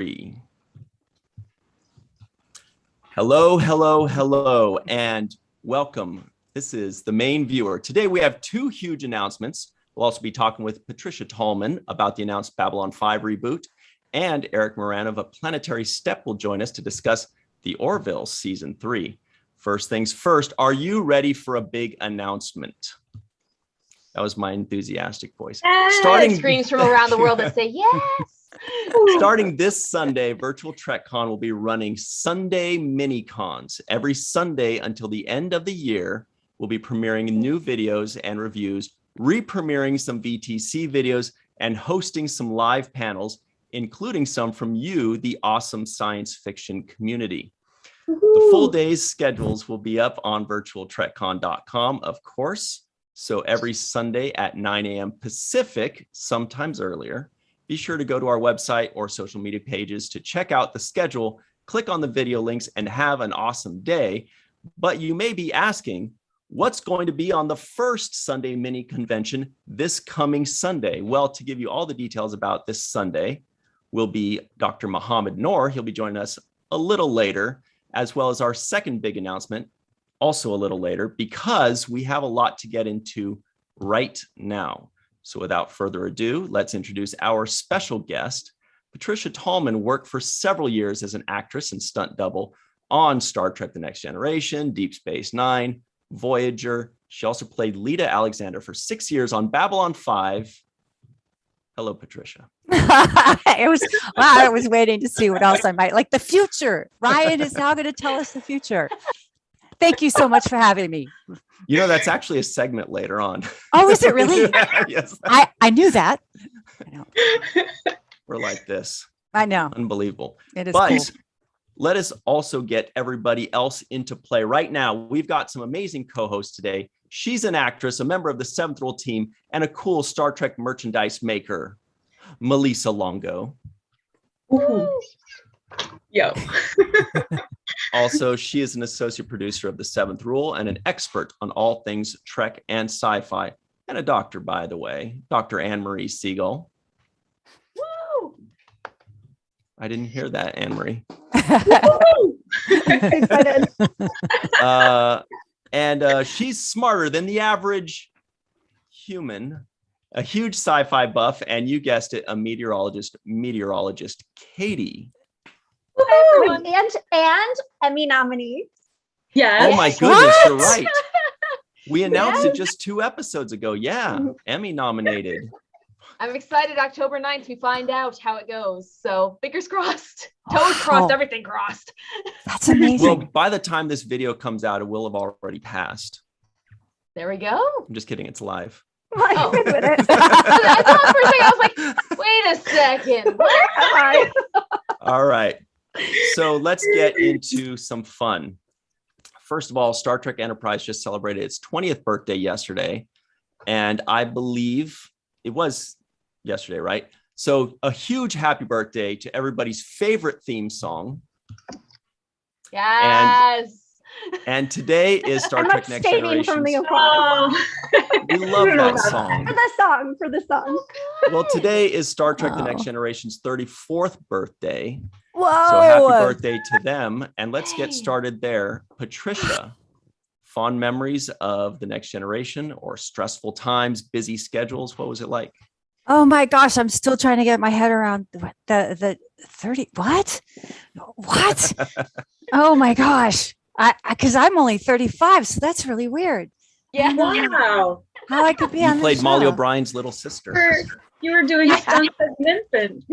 3. Hello, and welcome. This is the main viewer. Today we have 2 huge announcements. We'll also be talking with Patricia Tallman about the announced Babylon 5 reboot, and Eric Moran of A Planetary Step will join us to discuss the Orville Season 3. First things first, are you ready for a big announcement? That was my enthusiastic voice. Starting screams from around the world that say yes. Starting this Sunday, Virtual TrekCon will be running Sunday mini-cons. Every Sunday until the end of the year, we'll be premiering new videos and reviews, re-premiering some VTC videos, and hosting some live panels, including some from you, the awesome science fiction community. The full day's schedules will be up on virtualtrekcon.com, of course. So every Sunday at 9 a.m. Pacific, sometimes earlier, be sure to go to our website or social media pages to check out the schedule, click on the video links, and have an awesome day. But you may be asking, what's going to be on the first Sunday mini convention this coming Sunday? Well, to give you all the details about this Sunday will be Dr. Mohammed Noor. He'll be joining us a little later, as well as our second big announcement, also a little later, because we have a lot to get into right now. So without further ado, let's introduce our special guest. Patricia Tallman worked for several years as an actress and stunt double on Star Trek: The Next Generation, Deep Space Nine, Voyager. She also played Lita Alexander for 6 years on Babylon 5. Hello, Patricia. I was waiting to see what else I might like. The future. Ryan is now going to tell us the future. Thank you so much for having me. You know, that's actually a segment later on. Oh, is it really? Yeah, yes. I knew that. I know. We're like this. I know. Unbelievable. It is but cool. Let us also get everybody else into play. Right now, we've got some amazing co-hosts today. She's an actress, a member of the 7th Rule team, and a cool Star Trek merchandise maker, Melissa Longo. Ooh. Yo. Also, she is an associate producer of the 7th Rule and an expert on all things Trek and sci-fi, and a doctor, by the way, Dr. Anne-Marie Siegel. Woo! I didn't hear that, Anne-Marie. And she's smarter than the average human, a huge sci-fi buff, and you guessed it, a meteorologist, Katie. And Emmy nominees. Yes. Oh my goodness, you're right. We announced it just 2 episodes ago. Yeah, Emmy nominated. I'm excited. October 9th, we find out how it goes. So fingers crossed, toes crossed, everything crossed. That's amazing. Well, by the time this video comes out, it will have already passed. There we go. I'm just kidding. It's live. Oh. I thought for a second, I was like, wait a second. What am I? All right. So let's get into some fun. First of all, Star Trek Enterprise just celebrated its 20th birthday yesterday. And I believe it was yesterday, right? So a huge happy birthday to everybody's favorite theme song. Yes. And today is Star Trek Next Generation. From the applause. We love that song. For the song. Well, today is Star Trek The Next Generation's 34th birthday. Whoa. So happy birthday to them. And let's get started there. Patricia, fond memories of The Next Generation or stressful times, busy schedules? What was it like? Oh my gosh, I'm still trying to get my head around the 30. What? Oh my gosh. Because I'm only 35, so that's really weird. Yeah. Wow. How I could be on You played the Molly show. O'Brien's little sister. You were doing stunts as an infant.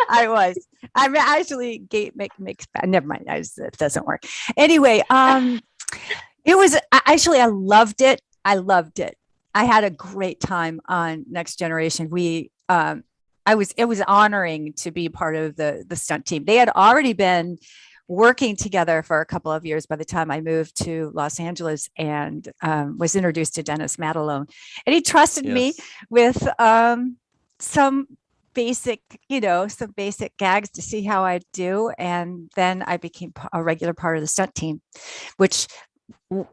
I was. I'm actually makes bad. Never mind. It doesn't work. Anyway, it was actually I loved it. I had a great time on Next Generation. It was honoring to be part of the stunt team. They had already been working together for a couple of years by the time I moved to Los Angeles and was introduced to Dennis Matalone. And he trusted me with some basic gags to see how I do. And then I became a regular part of the stunt team, which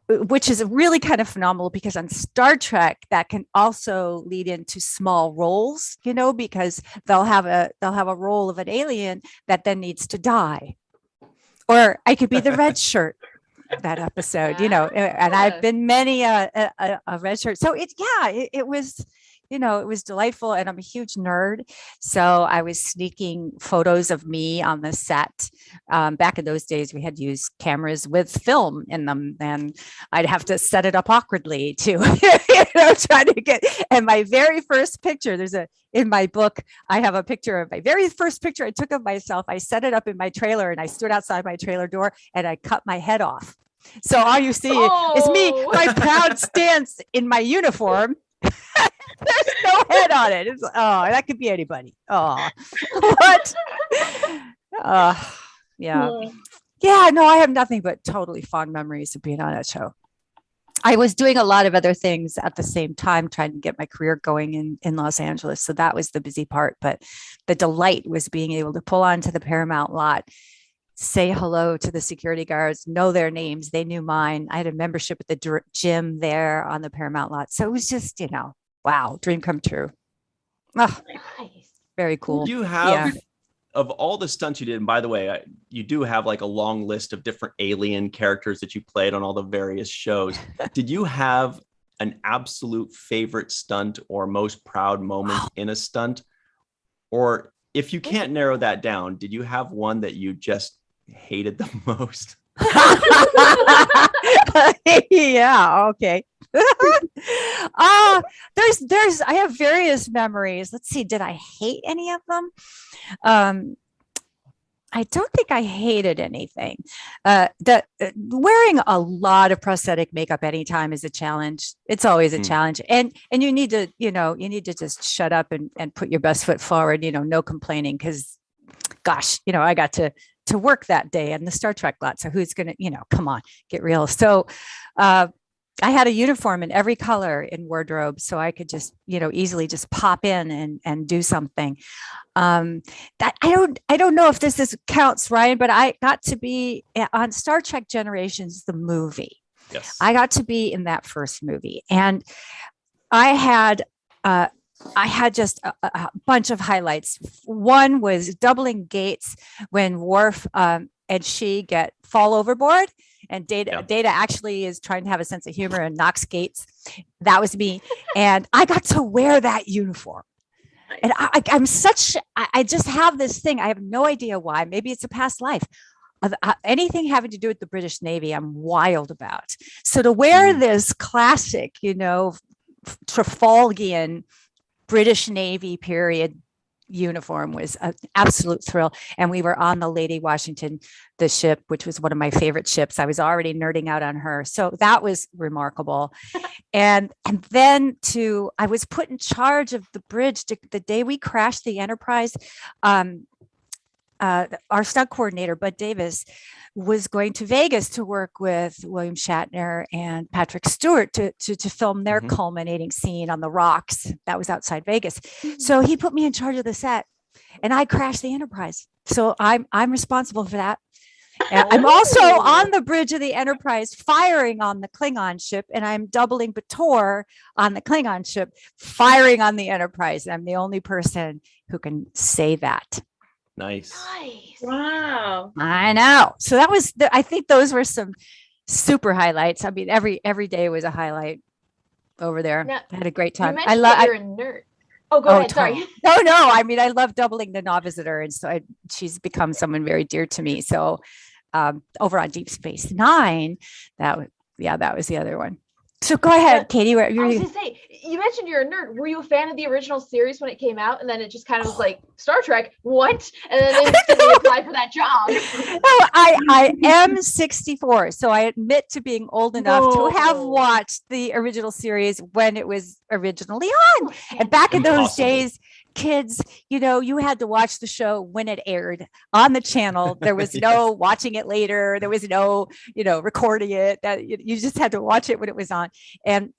which is really kind of phenomenal because on Star Trek that can also lead into small roles, because they'll have a role of an alien that then needs to die, or I could be the red shirt that episode, and I've been many a red shirt. So it was, it was delightful, and I'm a huge nerd. So I was sneaking photos of me on the set. Back in those days, we had used cameras with film in them, and I'd have to set it up awkwardly to, try to get. And my very first picture, in my book, I have a picture of my very first picture I took of myself. I set it up in my trailer, and I stood outside my trailer door, and I cut my head off. So all you see is me, my proud stance in my uniform. There's no head on it. That could be anybody. What? Yeah, no, I have nothing but totally fond memories of being on that show. I was doing a lot of other things at the same time, trying to get my career going in Los Angeles. So that was the busy part, but the delight was being able to pull onto the Paramount lot, say hello to the security guards, know their names. They knew mine. I had a membership at the gym there on the Paramount lot. So it was just, wow, dream come true. Oh, nice. Very cool. You have, of all the stunts you did, and by the way, you do have like a long list of different alien characters that you played on all the various shows. Did you have an absolute favorite stunt or most proud moment in a stunt? Or if you can't narrow that down, did you have one that you just hated the most? Yeah, okay. I have various memories. Let's see, did I hate any of them? I don't think I hated anything. Wearing a lot of prosthetic makeup anytime is a challenge. It's always a challenge. And you need to just shut up and put your best foot forward, no complaining, because gosh, I got to work that day in the Star Trek lot. So who's going to, come on, get real. So I had a uniform in every color in wardrobe, so I could just, easily just pop in and do something. That I don't know if this counts, Ryan, but I got to be on Star Trek Generations, the movie. Yes. I got to be in that first movie, and I had just a bunch of highlights. One was doubling Gates when Worf and she fall overboard, and Data actually is trying to have a sense of humor and knocks Gates. That was me, and I got to wear that uniform. And I just have this thing. I have no idea why. Maybe it's a past life. Anything having to do with the British Navy, I'm wild about. So to wear this classic, Trafalgar British Navy period uniform was an absolute thrill. And we were on the Lady Washington, the ship, which was one of my favorite ships. I was already nerding out on her. So that was remarkable. And then I was put in charge of the bridge the day we crashed the Enterprise. Our stunt coordinator, Bud Davis, was going to Vegas to work with William Shatner and Patrick Stewart to film their culminating scene on the rocks. That was outside Vegas. So he put me in charge of the set, and I crashed the Enterprise. So I'm responsible for that. And I'm also on the bridge of the Enterprise firing on the Klingon ship, and I'm doubling Bator on the Klingon ship firing on the Enterprise. I'm the only person who can say that. Nice. Wow. I know. So that was, I think those were some super highlights. I mean, every day was a highlight over there. Now, I had a great time. I love. You're a nerd. Oh, go ahead. Sorry. No. I mean, I love doubling the Nova Visitor, and so she's become someone very dear to me. So over on Deep Space Nine, that was the other one. So go ahead, Katie. I was gonna say, you mentioned you're a nerd. Were you a fan of the original series when it came out, and then it just kind of was like Star Trek? What? And then they instantly applied for that job. No, I am 64, so I admit to being old enough to have watched the original series when it was originally on. And back in those days, kids, you had to watch the show when it aired on the channel. There was no watching it later. There was no, recording it. That you just had to watch it when it was on. And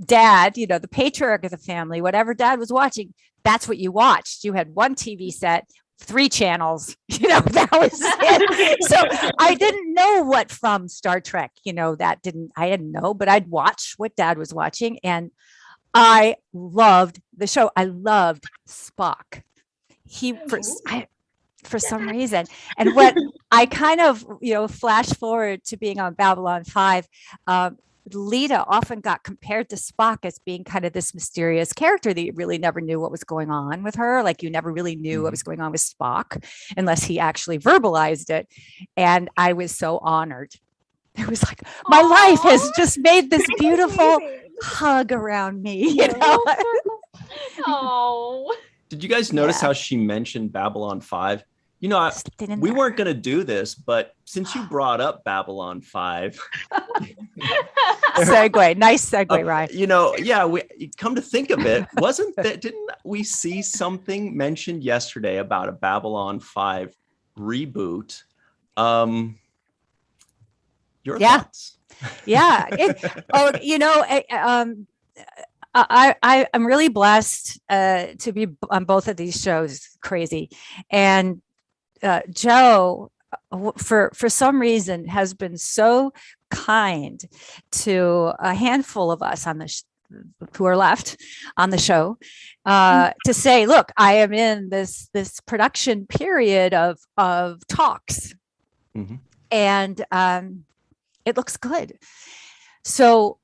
Dad, the patriarch of the family, whatever Dad was watching, that's what you watched. You had one TV set, 3 channels, that was it. So I didn't know what from Star Trek, I didn't know, but I'd watch what Dad was watching, and I loved the show. I loved Spock. For some reason. And what I kind of, flash forward to being on Babylon 5, Lita often got compared to Spock as being kind of this mysterious character that you really never knew what was going on with her. Like, you never really knew what was going on with Spock unless he actually verbalized it. And I was so honored. It was like, my life has just made this beautiful hug around me. Oh. Did you guys notice how she mentioned Babylon 5? We weren't going to do this, but since you brought up Babylon 5. Segue. Nice segue, Ryan. We come to think of it, didn't we see something mentioned yesterday about a Babylon 5 reboot? Your thoughts? Yeah. I'm really blessed to be on both of these shows. Crazy. And Joe, for some reason, has been so kind to a handful of us on the who are left on the show to say, look, I am in this production period of talks, and it looks good. So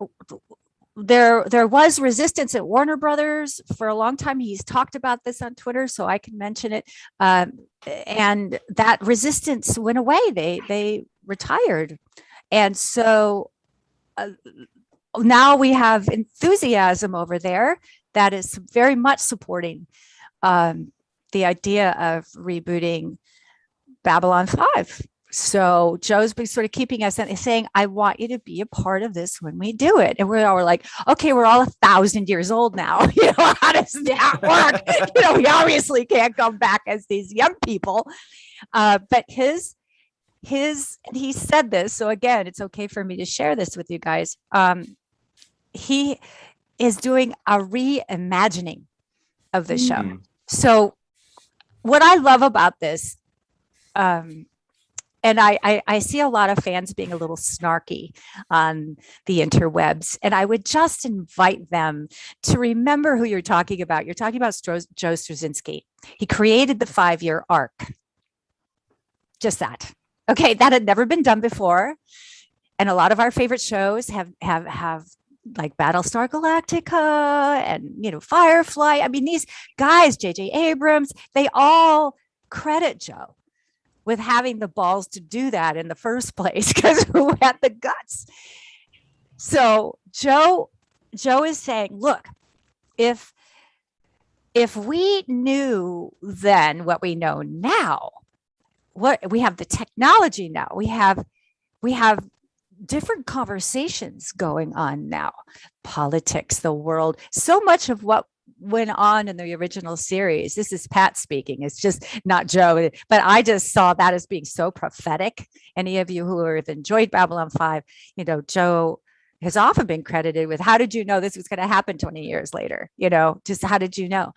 there was resistance at Warner Brothers for a long time. He's talked about this on Twitter, so I can mention it. And that resistance went away. They retired. And so now we have enthusiasm over there that is very much supporting the idea of rebooting Babylon 5. So Joe's been sort of keeping us and saying, I want you to be a part of this when we do it. And we're like, okay, we're all 1,000 years old now. How does that work? We obviously can't come back as these young people. But he said this. So again, it's okay for me to share this with you guys. He is doing a reimagining of the show. So what I love about this, and I see a lot of fans being a little snarky on the interwebs. And I would just invite them to remember who you're talking about. You're talking about Joe Straczynski. He created the 5-year arc. Just that. Okay, that had never been done before. And a lot of our favorite shows have like Battlestar Galactica and, Firefly. I mean, these guys, J.J. Abrams, they all credit Joe with having the balls to do that in the first place, because who had the guts? So Joe is saying, look, if we knew then what we know now, what we have the technology now, we have different conversations going on now, politics, the world, so much of what went on in the original series. This is Pat speaking. It's just not Joe, but I just saw that as being so prophetic. Any of you who have enjoyed Babylon 5, Joe has often been credited with, how did you know this was going to happen 20 years later? Just how did you know?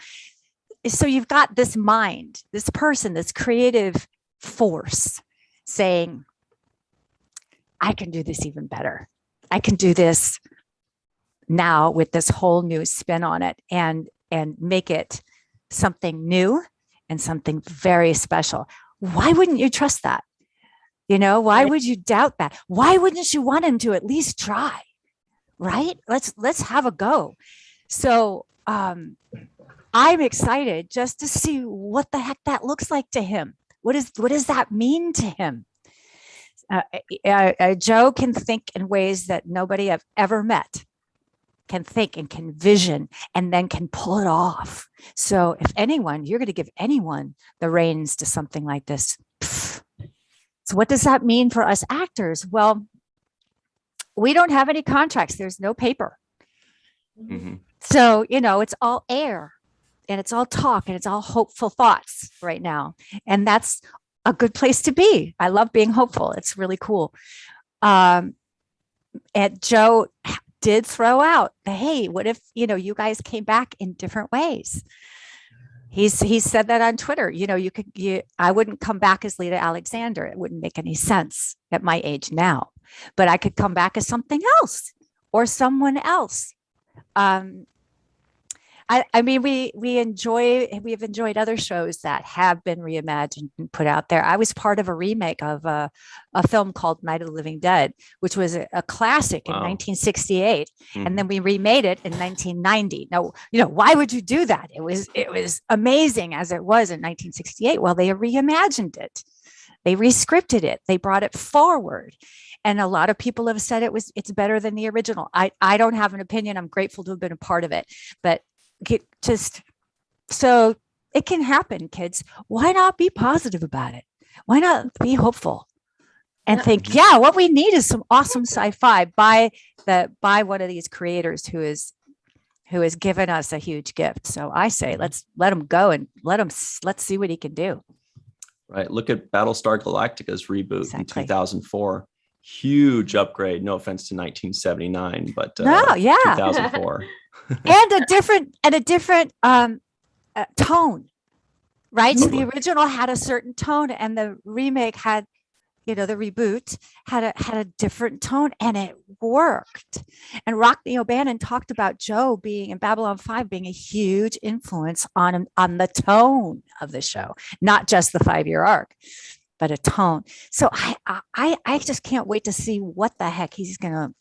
So you've got this mind, this person, this creative force saying, I can do this even better. I can do this now with this whole new spin on it and make it something new and something very special. Why wouldn't you trust that? Why would you doubt that? Why wouldn't you want him to at least try? Right? Let's have a go. So I'm excited just to see what the heck that looks like to him. What does that mean to him? Joe can think in ways that nobody I've ever met can think and can vision and then can pull it off. So if you're going to give anyone the reins to something like this. So what does that mean for us actors? Well, we don't have any contracts. There's no paper. So, it's all air and it's all talk and it's all hopeful thoughts right now. And that's a good place to be. I love being hopeful. It's really cool. And Joe did throw out, hey, what if, you guys came back in different ways? He said that on Twitter. I wouldn't come back as Lita Alexander. It wouldn't make any sense at my age now, but I could come back as something else or someone else. I mean, we've enjoyed other shows that have been reimagined and put out there. I was part of a remake of a film called Night of the Living Dead, which was a classic in 1968. Mm-hmm. And then we remade it in 1990. Now, why would you do that? It was amazing as it was in 1968. Well, they reimagined it. They rescripted it. They brought it forward. And a lot of people have said it's better than the original. I don't have an opinion. I'm grateful to have been a part of it, but so it can happen, kids. Why not be positive about it? Why not be hopeful and think, what we need is some awesome sci-fi by one of these creators who has given us a huge gift. So I say, let's let him go and let's see what he can do. Right. Look at Battlestar Galactica's reboot in 2004. Huge upgrade. No offense to 1979, but 2004. and a different tone, right? So the original had a certain tone, and the remake had, the reboot had a different tone, and it worked. And Rockne O'Bannon talked about Joe being in Babylon 5 being a huge influence on the tone of the show, not just the 5-year arc, but a tone. So I just can't wait to see what the heck he's gonna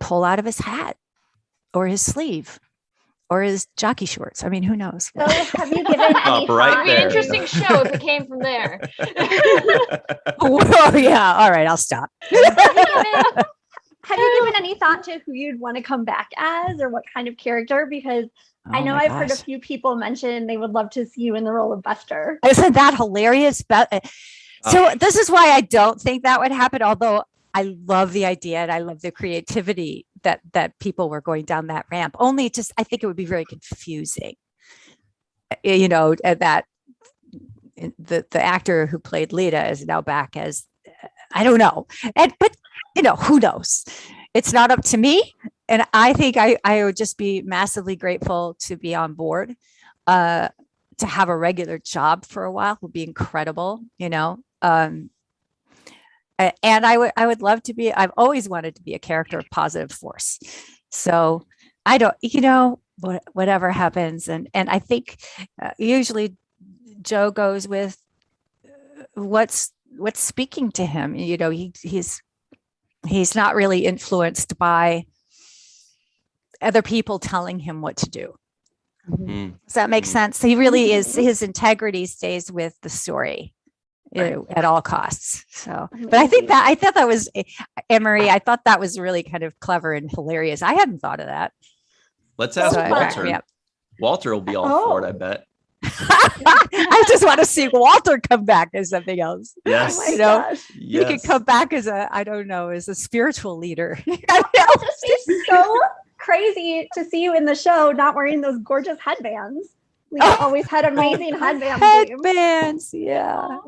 pull out of his hat, or his sleeve, or his jockey shorts. I mean, who knows? So have you given any thought? Right It'd be an interesting show if it came from there. Oh, yeah. All right, I'll stop. Have you given any thought to who you'd want to come back as, or what kind of character? Because I know I've heard a few people mention they would love to see you in the role of Buster. Isn't that hilarious? So this is why I don't think that would happen, although I love the idea and I love the creativity that people were going down that ramp. Only I think it would be very confusing, that the actor who played Lita is now back as, I don't know. But who knows? It's not up to me. And I think I would just be massively grateful to be on board, to have a regular job for a while would be incredible, and I would love to be, I've always wanted to be a character of positive force. So I don't, whatever happens. And I think usually Joe goes with what's speaking to him. He's not really influenced by other people telling him what to do. Mm-hmm. Does that make sense? He really is, his integrity stays with the story. At all costs. So, but I thought that was, Emery, I thought that was really kind of clever and hilarious. I hadn't thought of that. Let's ask Walter. Yep. Walter will be all for it, I bet. I just want to see Walter come back as something else. Yes. He could come back as as a spiritual leader. It'll just be so crazy to see you in the show not wearing those gorgeous headbands. We always had amazing headbands. Yeah.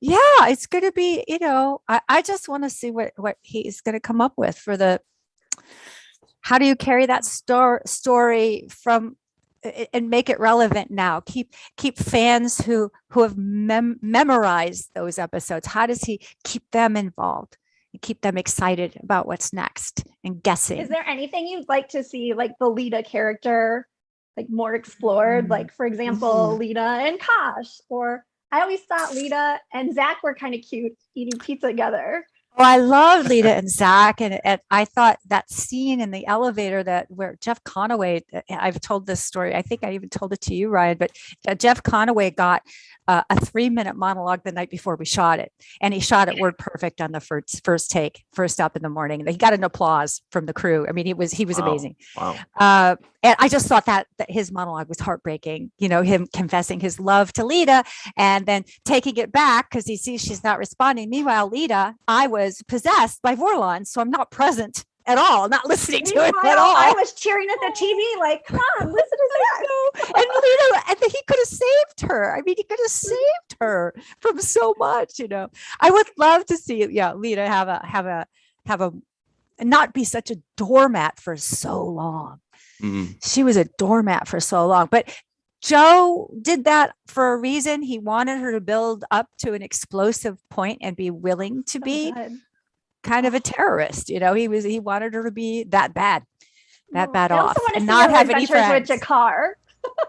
It's going to be, I just want to see what he's going to come up with for how do you carry that story from and make it relevant now? Keep fans who have memorized those episodes. How does he keep them involved and keep them excited about what's next and guessing? Is there anything you'd like to see, like the Lita character, like more explored, like for example, Lita and Kosh, or I always thought Lita and Zach were kind of cute eating pizza together. Oh, I love Lita and Zach. And I thought that scene in the elevator where Jeff Conaway, I've told this story. I think I even told it to you, Ryan, but Jeff Conaway got a 3-minute monologue the night before we shot it. And he shot it word perfect on the first take, first up in the morning. He got an applause from the crew. I mean, he was amazing. Wow. And I just thought that his monologue was heartbreaking, him confessing his love to Lita and then taking it back because he sees she's not responding. Meanwhile, Lita, I was possessed by Vorlon, so I'm not present at all, not listening to it at all. I was cheering at the TV like, come on, listen to that. And Lita, and he could have saved her. I mean, he could have saved her from so much, I would love to see, Lita have a not be such a doormat for so long. Mm-hmm. She was a doormat for so long, but Joe did that for a reason. He wanted her to build up to an explosive point and be willing to be Good. kind of a terrorist. He wanted her to be that bad I off also want to and see not her have any adventures friends. with Jakar.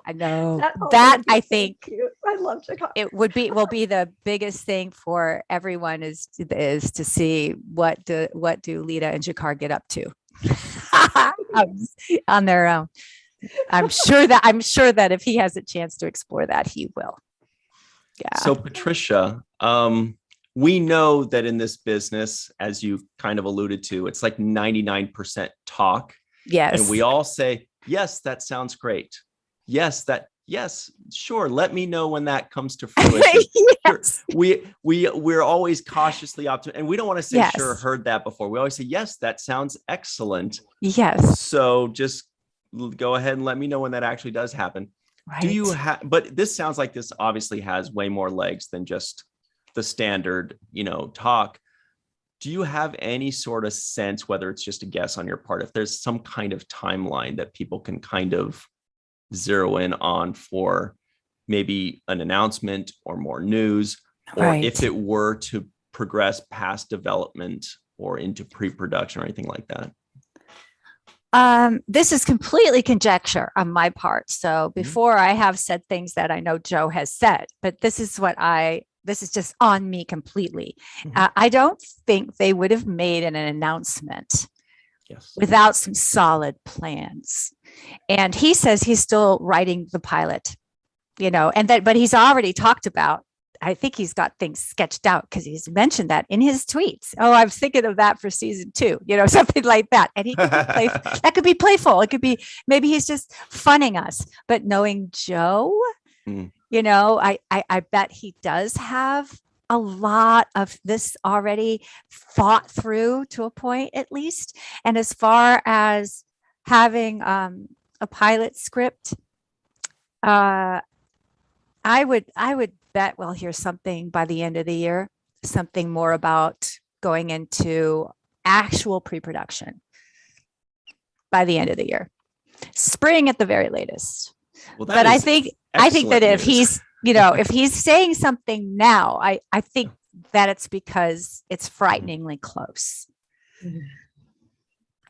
I know whole that thing I is so think cute. I love Jakar. it will be the biggest thing for everyone is to see what do Lita and Jakar get up to on their own. I'm sure that if he has a chance to explore that, he will. Yeah. So Patricia, we know that in this business, as you kind of alluded to, it's like 99% talk. Yes. And we all say, yes, that sounds great. Yes, sure. Let me know when that comes to fruition. Yes. We're always cautiously optimistic, and we don't want to say, Yes. sure, heard that before. We always say, yes, that sounds excellent. Yes. So just go ahead and let me know when that actually does happen. Right. Do you have, but this sounds like this obviously has way more legs than just the standard, talk. Do you have any sort of sense, whether it's just a guess on your part, if there's some kind of timeline that people can kind of zero in on for maybe an announcement or more news, or Right. if it were to progress past development or into pre-production or anything like that? This is completely conjecture on my part. So before I have said things that I know Joe has said, but this is just on me completely. I don't think they would have made an announcement without some solid plans. And he says he's still writing the pilot, but he's already talked about, I think he's got things sketched out because he's mentioned that in his tweets. Oh, I'm thinking of that for season 2, something like that. And he could be that could be playful. It could be, maybe he's just funning us. But knowing Joe, I bet he does have a lot of this already thought through to a point, at least. And as far as having a pilot script, I would bet we'll hear something by the end of the year, something more about going into actual pre-production by the end of the year, spring at the very latest. Well, but I think that if he's, if he's saying something now, I think that it's because it's frighteningly close.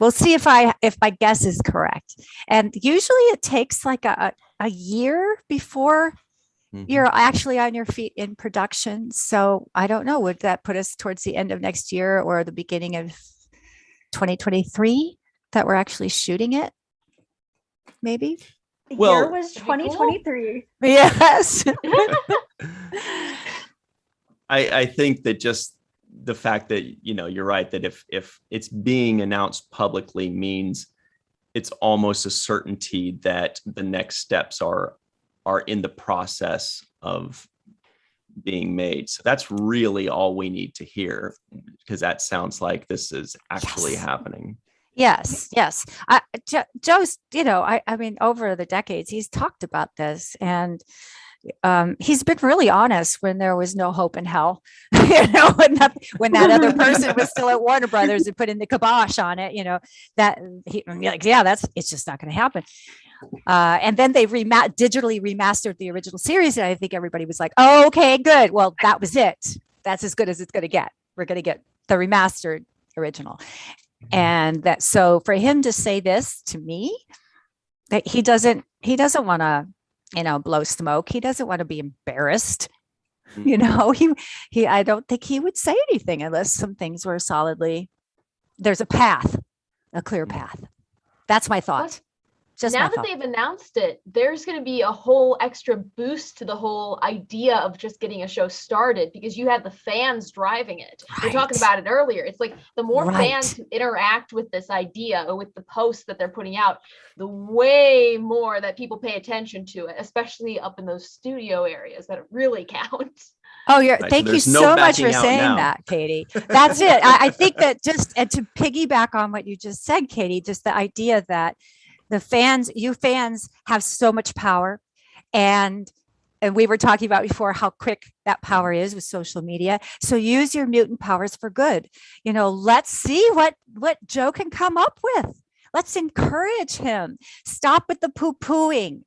We'll see if my guess is correct. And usually it takes like a year before you're actually on your feet in production. So I don't know, would that put us towards the end of next year or the beginning of 2023 that we're actually shooting it? Maybe. The year was 2023. Yes. I think that just the fact that, you're right, that if it's being announced publicly means it's almost a certainty that the next steps are in the process of being made. So that's really all we need to hear, because that sounds like this is actually happening. Yes. Joe's, I mean, over the decades, he's talked about this, and he's been really honest when there was no hope in hell, when that other person was still at Warner Brothers and put in the kibosh on it, that it's just not going to happen. And then they digitally remastered the original series. And I think everybody was like, oh, okay, good. Well, that was it. That's as good as it's going to get. We're going to get the remastered original. And so for him to say this to me, that he doesn't want to, blow smoke. He doesn't want to be embarrassed. I don't think he would say anything unless some things were there's a clear path. That's my thought. Now that they've announced it, there's going to be a whole extra boost to the whole idea of just getting a show started, because you have the fans driving it. We were talking about it earlier. It's like the more fans who interact with this idea or with the posts that they're putting out, the way more that people pay attention to it, especially up in those studio areas that really count. Oh, thank you so much for saying that, Katie. That's it. I think that and to piggyback on what you just said, Katie, just the idea that you fans have so much power, and we were talking about before how quick that power is with social media. So use your mutant powers for good. Let's see what Joe can come up with. Let's encourage him. Stop with the poo-pooing.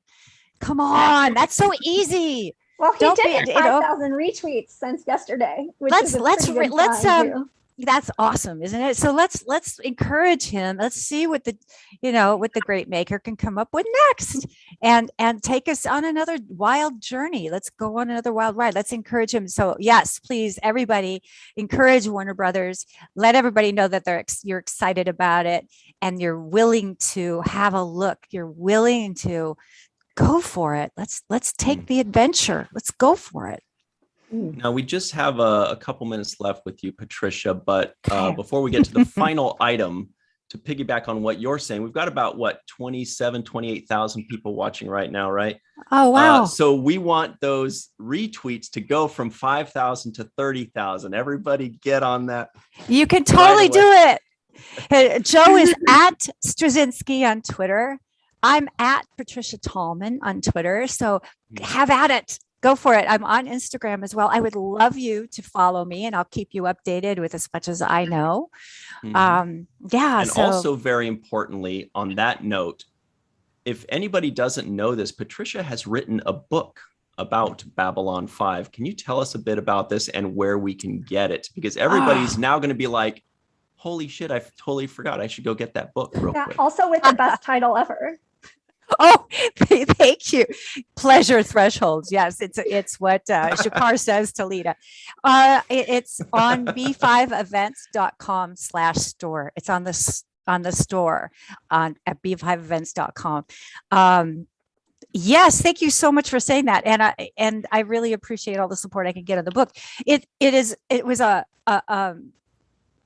Come on, that's so easy. Well, he Don't did be- get you know- 5,000 retweets since yesterday, which Let's- is a let's pretty re- good let's, sign, too. That's awesome, isn't it? So let's encourage him. Let's see what what the great maker can come up with next, and take us on another wild journey. Let's go on another wild ride. Let's encourage him. So yes, please, everybody, encourage Warner Brothers. Let everybody know that you're excited about it, and you're willing to have a look. You're willing to go for it. Let's take the adventure. Let's go for it. Now, we just have a couple minutes left with you, Patricia, but Okay. before we get to the final item, to piggyback on what you're saying, we've got about 28,000 people watching right now, right? Oh, wow. So we want those retweets to go from 5,000 to 30,000. Everybody get on that. You can totally away. do it. Joe is at Straczynski on Twitter. I'm at Patricia Tallman on Twitter. So have at it. Go for it. I'm on Instagram as well. I would love you to follow me, and I'll keep you updated with as much as I know. Yeah. And also, very importantly, on that note, if anybody doesn't know this, Patricia has written a book about Babylon 5. Can you tell us a bit about this and where we can get it? Because everybody's now going to be like, holy shit, I totally forgot. I should go get that book real quick. Also with the best title ever. Oh, thank you. Pleasure thresholds. Yes, it's what Shakar says to Lita. It's on b5events.com/store. It's on the store at b5events.com. Yes, thank you so much for saying that, and I really appreciate all the support I can get on the book. It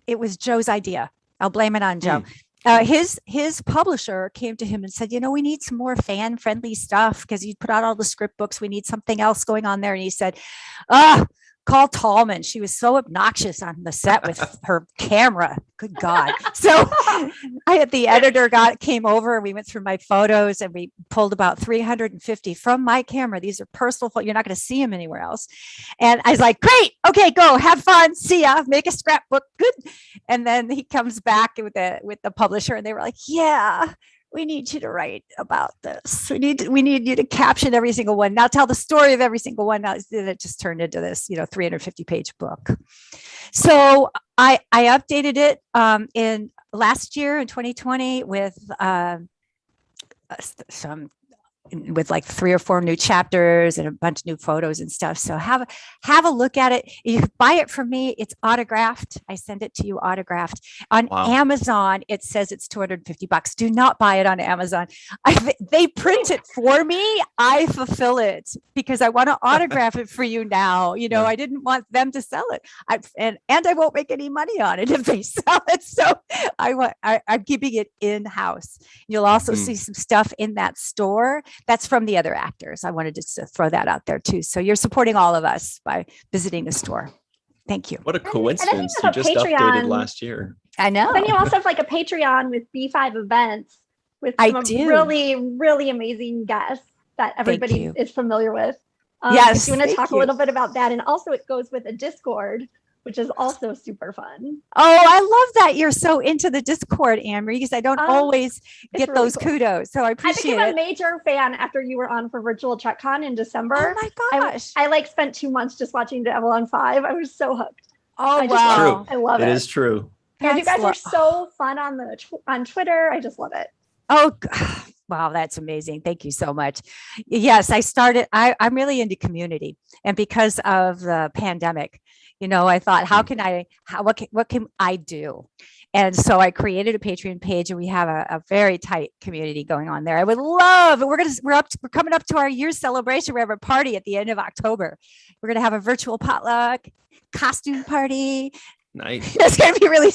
was Joe's idea. I'll blame it on Joe. His publisher came to him and said, we need some more fan friendly stuff because you put out all the script books. We need something else going on there. And he said, call Tallman. She was so obnoxious on the set with her camera. Good God. So the editor came over and we went through my photos and we pulled about 350 from my camera. These are personal photos. You're not going to see them anywhere else. And I was like, great. Okay, go have fun. See ya. Make a scrapbook. Good. And then he comes back with the publisher and they were like, yeah, we need you to write about this. We need you to caption every single one. Now tell the story of every single one. Now it just turned into this, 350-page book. So I updated it in last year in 2020 with like 3 or 4 new chapters and a bunch of new photos and stuff. So have a look at it. You can buy it from me. It's autographed. I send it to you autographed. On Amazon, it says it's $250. Do not buy it on Amazon. They print it for me. I fulfill it because I want to autograph it for you now. I didn't want them to sell it. And I won't make any money on it if they sell it. So I'm keeping it in-house. You'll also see some stuff in that store. That's from the other actors. I wanted to throw that out there too. So you're supporting all of us by visiting the store. Thank you. What a coincidence. And You just updated last year. I know. Then you also have like a Patreon with B5 events with some really, really amazing guests that everybody is familiar with. Yes. If you want to talk a little bit about that. And also it goes with a Discord, which is also super fun. Oh, I love that you're so into the Discord, Anne-Marie, because I don't always get really those kudos. So I appreciate it. I became a major fan after you were on for Virtual TrekCon in December. Oh my gosh. I spent 2 months just watching Babylon 5. I was so hooked. Oh, wow. I love it. It is true. And you guys are so fun on Twitter. I just love it. Oh, wow, that's amazing. Thank you so much. Yes, I'm really into community. And because of the pandemic, I thought, what can I do? And so I created a Patreon page and we have a very tight community going on there. I would love, we're coming up to our year's celebration. We have a party at the end of October. We're going to have a virtual potluck, costume party. Nice. It's going to be really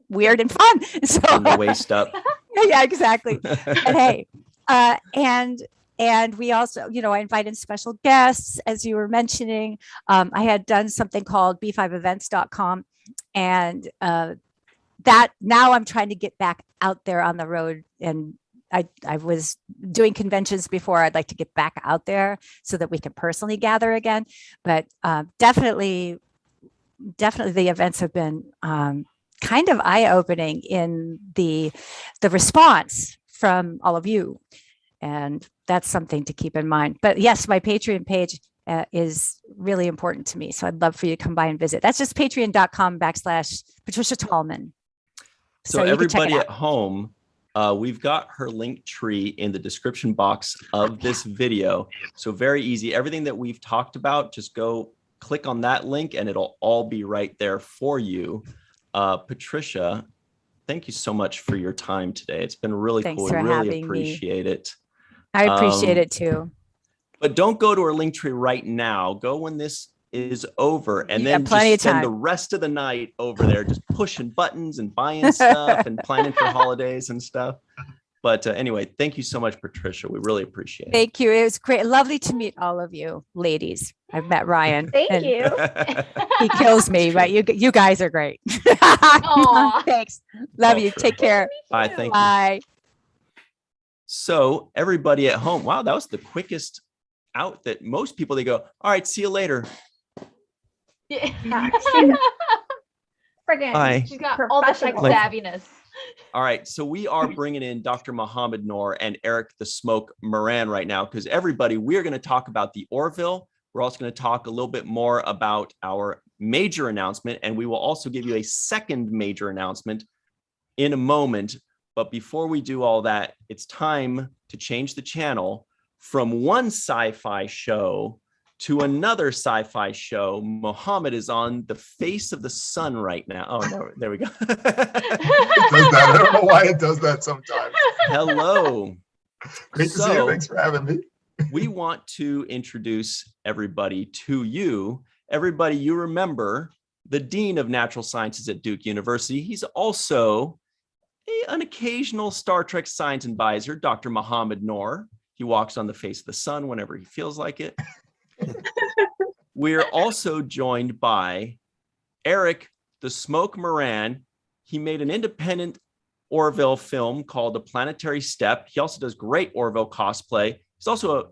weird and fun. So From the waist up. Yeah, exactly. And hey, and we also, I invited special guests, as you were mentioning. I had done something called b5events.com, and that now I'm trying to get back out there on the road. And I was doing conventions before. I'd like to get back out there so that we can personally gather again. But definitely the events have been kind of eye-opening in the response from all of you. And that's something to keep in mind. But yes, my Patreon page is really important to me. So I'd love for you to come by and visit. That's just patreon.com/Patricia Tallman. So you can check it everybody out. at home, we've got her link tree in the description box of this video. So very easy. Everything that we've talked about, just go click on that link and it'll all be right there for you. Patricia, thank you so much for your time today. It's been really Thanks cool. for We really having me. appreciate it. I appreciate it too. But don't go to our link tree right now. Go when this is over, and You then got plenty just of spend the time. rest of the night over there just pushing buttons and buying stuff and planning for holidays and stuff. But anyway, thank you so much, Patricia. We really appreciate it. Thank you. It was great. Lovely to meet all of you ladies. I've met Ryan. Thank and you. He kills me, but you guys are great. Aw. Thanks. Love Oh, you. sure. Take care. Bye. Thank you. Bye. So everybody at home, wow, that was the quickest out that most people, they go, all right, see you later. Yeah. Friggin' Bye. She's got all the tech Professional. savviness. All right, so we are bringing in Dr. Mohammed Noor and Eric the Smoke Moran right now, because everybody, we're going to talk about the Orville. We're also going to talk a little bit more about our major announcement, and we will also give you a second major announcement in a moment. But before we do all that, it's time to change the channel from one sci-fi show to another sci-fi show. Mohammed is on the face of the sun right now. Oh, no, there we go. It does that. I don't know why it does that sometimes. Hello. Great to see you. Thanks for having me. We want to introduce everybody to you. Everybody, you remember the Dean of Natural Sciences at Duke University. He's also an occasional Star Trek science advisor, Dr. Mohammed Noor. He walks on the face of the sun whenever he feels like it. We're also joined by Eric the Smoke Moran. He made an independent Orville film called The Planetary Step. He also does great Orville cosplay. He's also a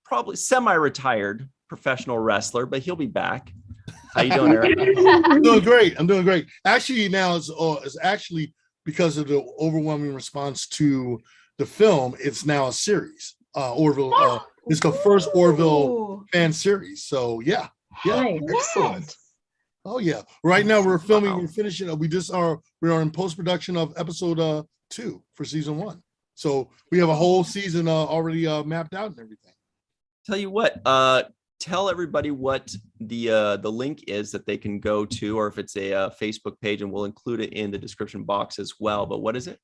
probably semi-retired professional wrestler, but he'll be back. How you doing, Eric? I'm doing great. I'm doing great. Actually, now it's actually because of the overwhelming response to the film. It's now a series. Orville. It's the first Orville fan series. So yeah. Excellent. Oh yeah. Right now we're filming. Wow. We're finishing. We are in post production of episode 2 for season 1. So we have a whole season already mapped out and everything. Tell you what, tell everybody what the link is that they can go to, or if it's a Facebook page, and we'll include it in the description box as well. But what is it?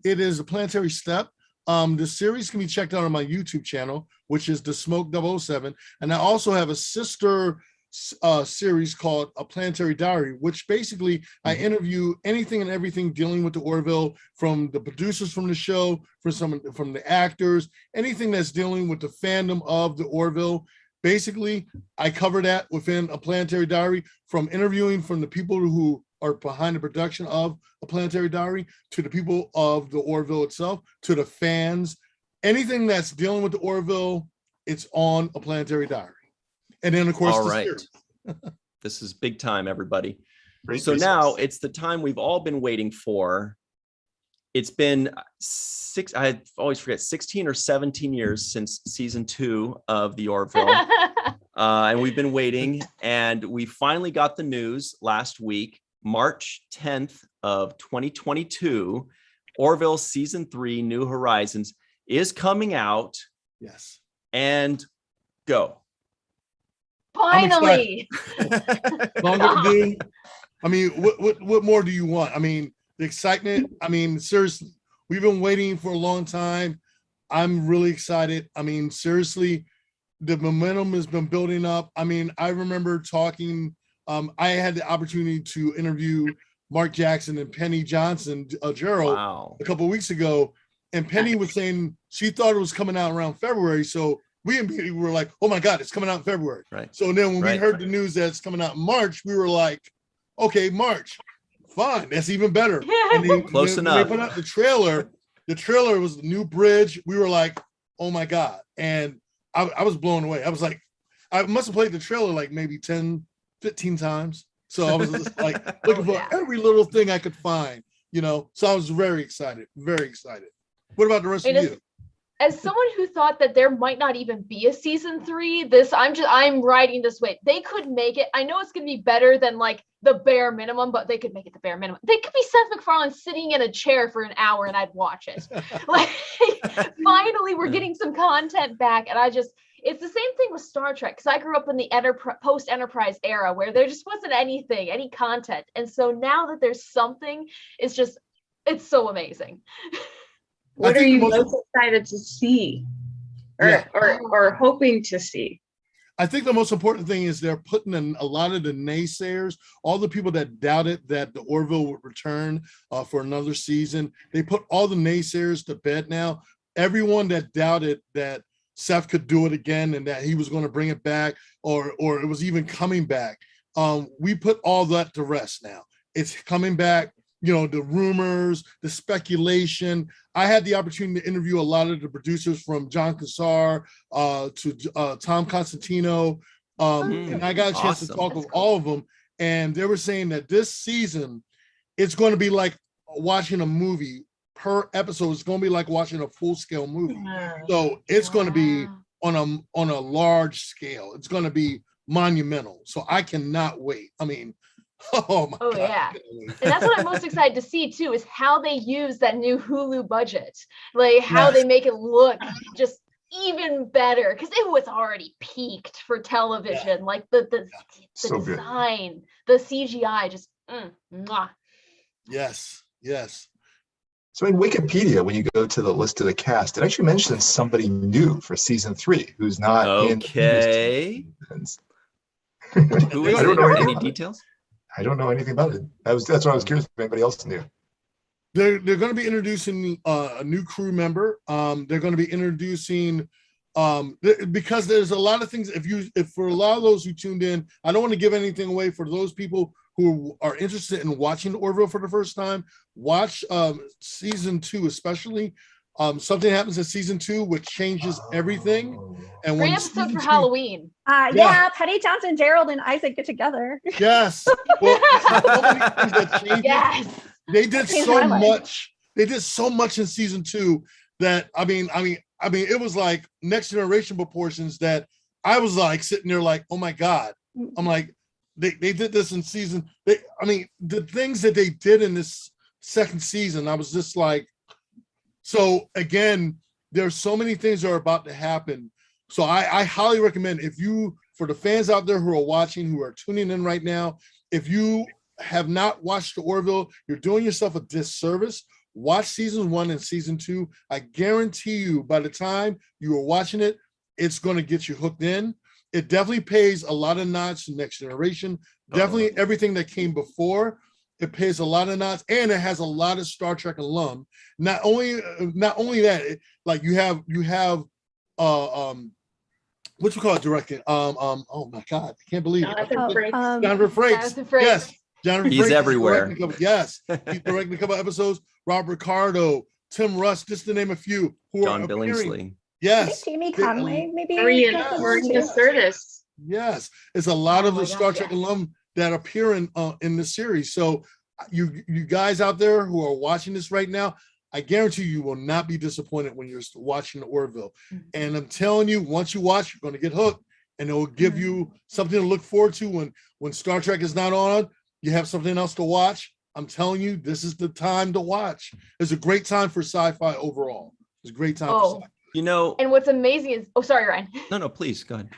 It is a Planetary Step. The series can be checked out on my YouTube channel, which is The Smoke 007. And I also have a sister series called A Planetary Diary, which basically I interview anything and everything dealing with the Orville, from the producers from the show, from the actors, anything that's dealing with the fandom of the Orville. Basically, I cover that within A Planetary Diary, from interviewing from the people who are behind the production of A Planetary Diary, to the people of the Orville itself, to the fans. Anything that's dealing with the Orville, it's on A Planetary Diary. And then, of course, All the right. series. This is big time, everybody. Great So resource. now it's the time we've all been waiting for. It's been I always forget, 16 or 17 years since season 2 of the Orville. And we've been waiting, and we finally got the news last week, March 10th of 2022. Orville season 3, New Horizons, is coming out. Yes. And go. Finally. Long overdue. I mean, what more do you want? I mean, the excitement. I mean, seriously, we've been waiting for a long time. I'm really excited. I mean, seriously, the momentum has been building up. I mean, I remember talking. I had the opportunity to interview Mark Jackson and Penny Johnson, Gerald, Wow. a couple of weeks ago, and Penny was saying she thought it was coming out around February. So we immediately were like, "Oh my God, it's coming out in February!" Right. So then when we Right. heard the news that it's coming out in March, we were like, "Okay, March, fine, that's even better." And then Close when enough. they put out the trailer. The trailer was the new bridge. We were like, "Oh my God!" And I was blown away. I was like, I must have played the trailer like maybe 10, 15 times. So I was just like looking for yeah. every little thing I could find, you know. So I was very excited, very excited. What about the rest It of is- you? as someone who thought that there might not even be a season 3, I'm riding this wave. They could make it. I know it's going to be better than like the bare minimum, but they could make it the bare minimum. They could be Seth MacFarlane sitting in a chair for an hour and I'd watch it. Like, finally, we're getting some content back. And it's the same thing with Star Trek, because I grew up in the post-Enterprise era where there just wasn't any content. And so now that there's something, it's so amazing. What are you most excited to see or hoping to see? I think the most important thing is they're putting in a lot of the naysayers, all the people that doubted that the Orville would return for another season. They put all the naysayers to bed now. Everyone that doubted that Seth could do it again and that he was going to bring it back or it was even coming back. We put all that to rest now. It's coming back. You know, the rumors, the speculation. I had the opportunity to interview a lot of the producers from John Cassar to Tom Constantino. And I got a chance to talk with all of them. And they were saying that this season, it's going to be like watching a movie per episode. It's going to be like watching a full-scale movie. So it's going to be on a large scale. It's going to be monumental. So I cannot wait. I mean, oh God. Yeah, and that's what I'm most excited to see too, is how they use that new Hulu budget, like how they make it look just even better, because it was already peaked for television. Like the So design, the CGI, just mwah. Yes. So in Wikipedia, when you go to the list of the cast, it actually mentions somebody new for season 3 who's not in. Okay. Who is I don't it? know Any details? I don't know anything about it. That's what I was curious if anybody else knew. They're going to be introducing a new crew member. They're going to be introducing because there's a lot of things. If for a lot of those who tuned in, I don't want to give anything away for those people who are interested in watching Orville for the first time. Watch season 2, especially. Something happens in season 2 which changes everything. And Great episode for Halloween. Yeah, Penny Johnson, Gerald, and Isaac get together. Yes. Well, so many things that change. Yes. They did so much. They did so much in season 2 that I mean, it was like Next Generation proportions that I was like sitting there like, oh my God. I'm like, they did this in season. The things that they did in this second season, I was just like. So again, there's so many things that are about to happen. So I highly recommend, for the fans out there who are watching, who are tuning in right now, if you have not watched the Orville, you're doing yourself a disservice. Watch season 1 and season 2. I guarantee you, by the time you are watching it, it's going to get you hooked in. It definitely pays a lot of nods to Next Generation. Definitely everything that came before. It pays a lot of nods, and it has a lot of Star Trek alum. Not only that, like you have what you call it directing? Oh my God, I can't believe it. Jonathan Frakes. Yes, Jonathan Frakes. He's everywhere. Yes, he's directing a couple of episodes. Rob Ricardo, Tim Russ, just to name a few. John Billingsley. Yes. Jamie Conway, maybe. Maureen Curtis. Yes, it's a lot of the Star Trek alum that appear in the series. So you guys out there who are watching this right now, I guarantee you will not be disappointed when you're watching the Orville. And I'm telling you, once you watch, you're going to get hooked, and it will give you something to look forward to when Star Trek is not on. You have something else to watch. I'm telling you, this is the time to watch. It's a great time for sci-fi overall. It's a great time for sci-fi. You know, and what's amazing is, sorry, Ryan. No, please go ahead.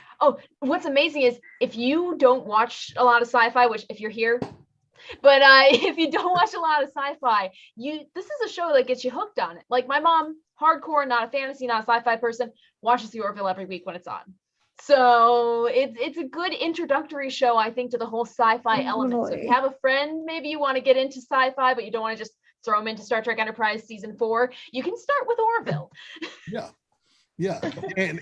What's amazing is if you don't watch a lot of sci-fi, which if you're here, but if you don't watch a lot of sci-fi, this is a show that gets you hooked on it. Like my mom, hardcore, not a fantasy, not a sci-fi person, watches the Orville every week when it's on. So it's a good introductory show, I think, to the whole sci-fi element. So if you have a friend, maybe you want to get into sci-fi, but you don't want to just throw them into Star Trek Enterprise season 4, you can start with Orville. Yeah. And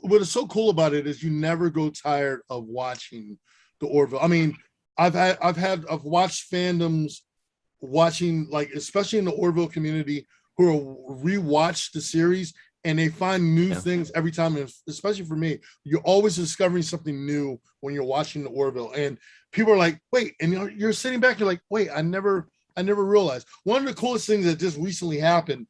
what is so cool about it is you never go tired of watching the Orville. I mean, I've watched fandoms watching, like, especially in the Orville community, who will rewatch the series and they find new things every time. And especially for me, you're always discovering something new when you're watching the Orville. And people are like, wait, and you're sitting back, you're like, wait, I never realized. One of the coolest things that just recently happened,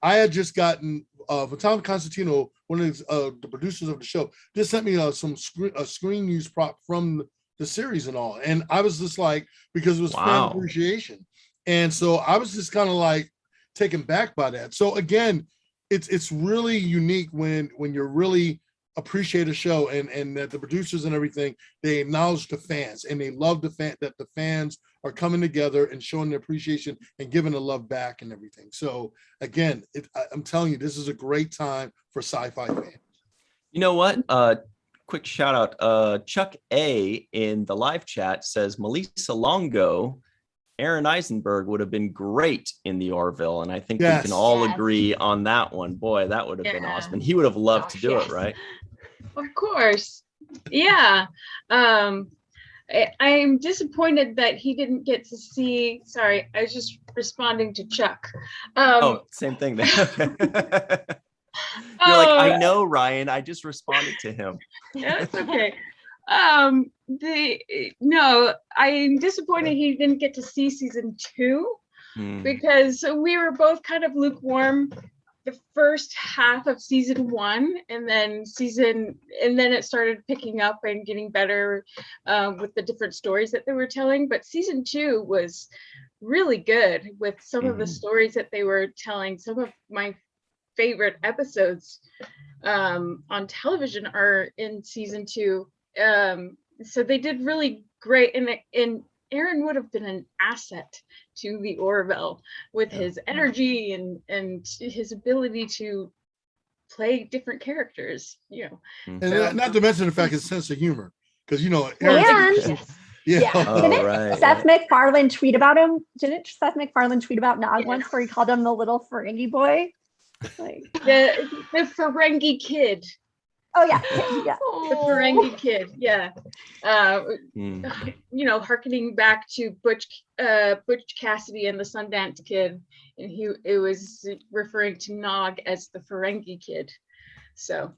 I had just gotten Tom Constantino, one of the producers of the show, just sent me some screen use prop from the series and all, and I was just like, because it was fan appreciation, and so I was just kind of like taken back by that. So again, it's really unique when you're really appreciate a show and that the producers and everything, they acknowledge the fans and they love that the fans are coming together and showing their appreciation and giving the love back and everything. So again, I'm telling you, this is a great time for sci-fi fans. You know what? Quick shout out. Chuck A in the live chat says Melissa Longo, Aaron Eisenberg would have been great in the Orville. And I think we can all agree on that one. Boy, that would have been awesome. And he would have loved to do it, right? Of course. Yeah. I'm disappointed that he didn't get to see, sorry, I was just responding to Chuck. Same thing. You're like, I know, Ryan, I just responded to him. Yeah, that's okay. No, I'm disappointed he didn't get to see season 2 because we were both kind of lukewarm the first half of season 1, and then it started picking up and getting better with the different stories that they were telling. But season 2 was really good with some of the stories that they were telling. Some of my favorite episodes on television are in season 2. So they did really great, and Aaron would have been an asset to the Orville with his energy and his ability to play different characters, you know. And not to mention the fact his sense of humor, because Aaron, Didn't Seth MacFarlane tweet about him? Didn't Seth MacFarlane tweet about Nog once where he called him the little Ferengi boy? Like the Ferengi kid. Oh yeah, the Ferengi kid, harkening back to Butch Cassidy and the Sundance Kid, and it was referring to Nog as the Ferengi kid. So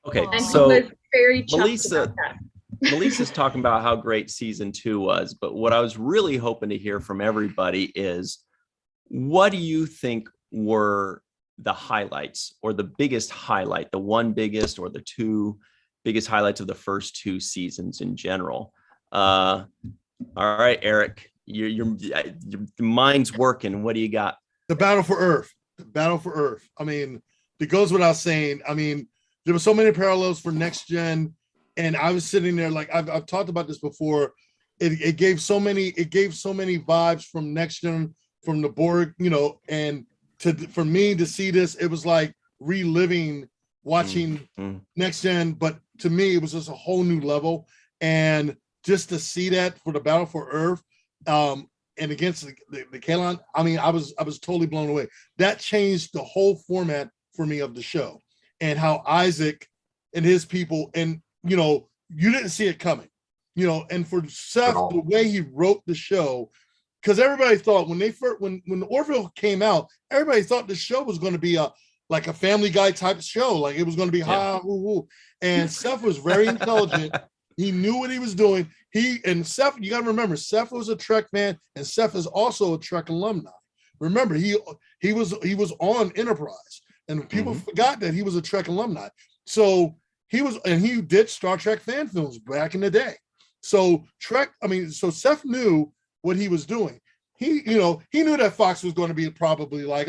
Okay, and so he was very chuffed about that. Melissa's talking about how great season 2 was, but what I was really hoping to hear from everybody is, what do you think were the highlights, or the biggest highlight, the one biggest or the two biggest highlights of the first 2 seasons in general? All right, Eric, your mind's working. What do you got? The battle for Earth. I mean, it goes without saying. I mean, there were so many parallels for Next Gen, and I was sitting there like I've talked about this before. It gave so many vibes from Next Gen, from the Borg, and for me to see this, it was like reliving watching Next Gen, but to me it was just a whole new level. And just to see that for the battle for Earth, and against the Kaylon, I mean, I was totally blown away. That changed the whole format for me of the show, and how Isaac and his people, and you didn't see it coming, and for Seth, the way he wrote the show. Because everybody thought when the Orville came out, everybody thought the show was going to be like a Family Guy type show, like it was going to be and Seth was very intelligent. He knew what he was doing. Seth, you got to remember, Seth was a Trek fan, and Seth is also a Trek alumni. Remember, he was on Enterprise, and people forgot that he was a Trek alumni. So he did Star Trek fan films back in the day. So Seth knew what he was doing. He knew that Fox was going to be probably like,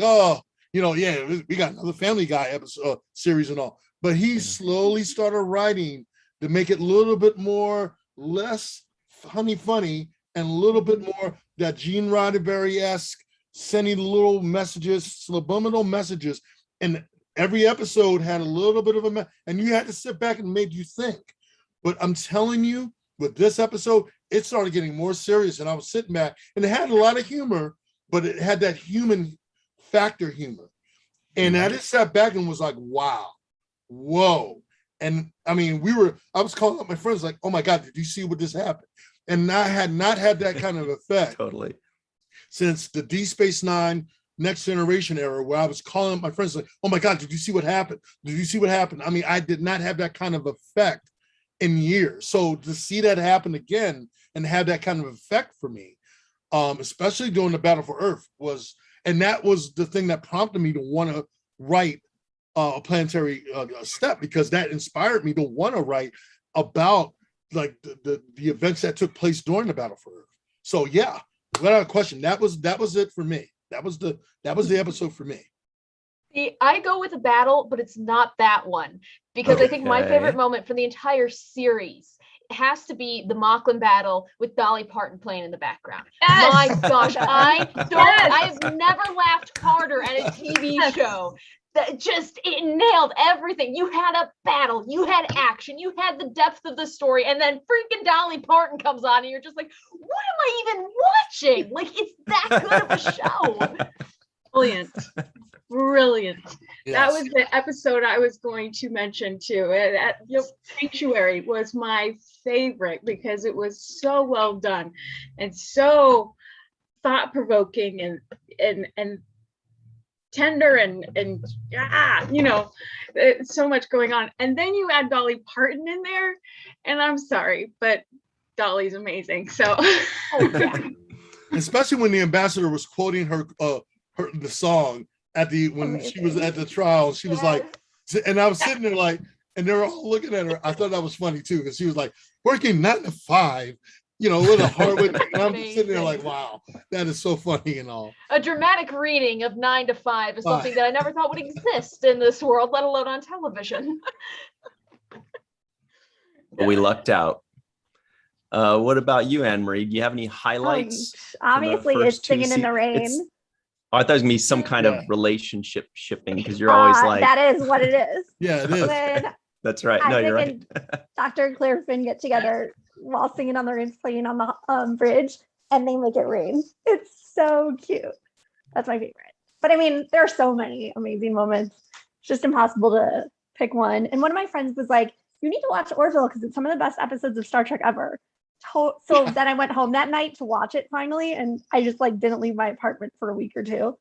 we got another Family Guy episode series and all. But he slowly started writing to make it a little bit less funny, and a little bit more that Gene Roddenberry-esque, sending little messages, subliminal messages. And every episode had a little bit of and you had to sit back and made you think. But I'm telling you, with this episode, it started getting more serious, and I was sitting back, and it had a lot of humor, but it had that human factor humor. And I just sat back and was like, wow, whoa. And I mean, I was calling up my friends like, oh my God, did you see what just happened? And I had not had that kind of effect Totally. Since the D Space Nine Next Generation era, where I was calling up my friends like, oh my God, did you see what happened? Did you see what happened? I mean, I did not have that kind of effect in years. So to see that happen again and have that kind of effect for me, especially during the Battle for Earth, And that was the thing that prompted me to want to write a planetary step, because that inspired me to want to write about like the events that took place during the Battle for Earth. So yeah, without a question, that was it for me. That was the episode for me. See, I go with a battle, but it's not that one, because I think my favorite moment from the entire series has to be the Mocklin battle with Dolly Parton playing in the background. Yes! My gosh, I've never laughed harder at a TV show. That just, it nailed everything. You had a battle, you had action, you had the depth of the story, and then freaking Dolly Parton comes on and you're just like, what am I even watching? Like, it's that good of a show. Brilliant. Yes. That was the episode I was going to mention too. Sanctuary was my favorite because it was so well done and so thought-provoking and tender and so much going on. And then you add Dolly Parton in there, and I'm sorry, but Dolly's amazing. So especially when the ambassador was quoting her the song when she was at the trial, she was like, and I was sitting there like, and they were all looking at her. I thought that was funny too, because she was like working 9 to 5, with a hard way. And I'm just sitting there like, wow, that is so funny and all. A dramatic reading of 9 to 5 is something that I never thought would exist in this world, let alone on television. But we lucked out. What about you, Anne Marie? Do you have any highlights? Obviously, it's Singing in the Rain. I thought it was gonna be some kind of relationship shipping, because you're always like, that is what it is. Yeah, it is. When that's right. No, you're right. Dr. and Claire Finn get together while Singing on the Rain's playing on the bridge, and they make it rain. It's so cute. That's my favorite. But I mean, there are so many amazing moments. It's just impossible to pick one. And one of my friends was like, you need to watch Orville because it's some of the best episodes of Star Trek ever. So then I went home that night to watch it finally, and I just didn't leave my apartment for a week or two.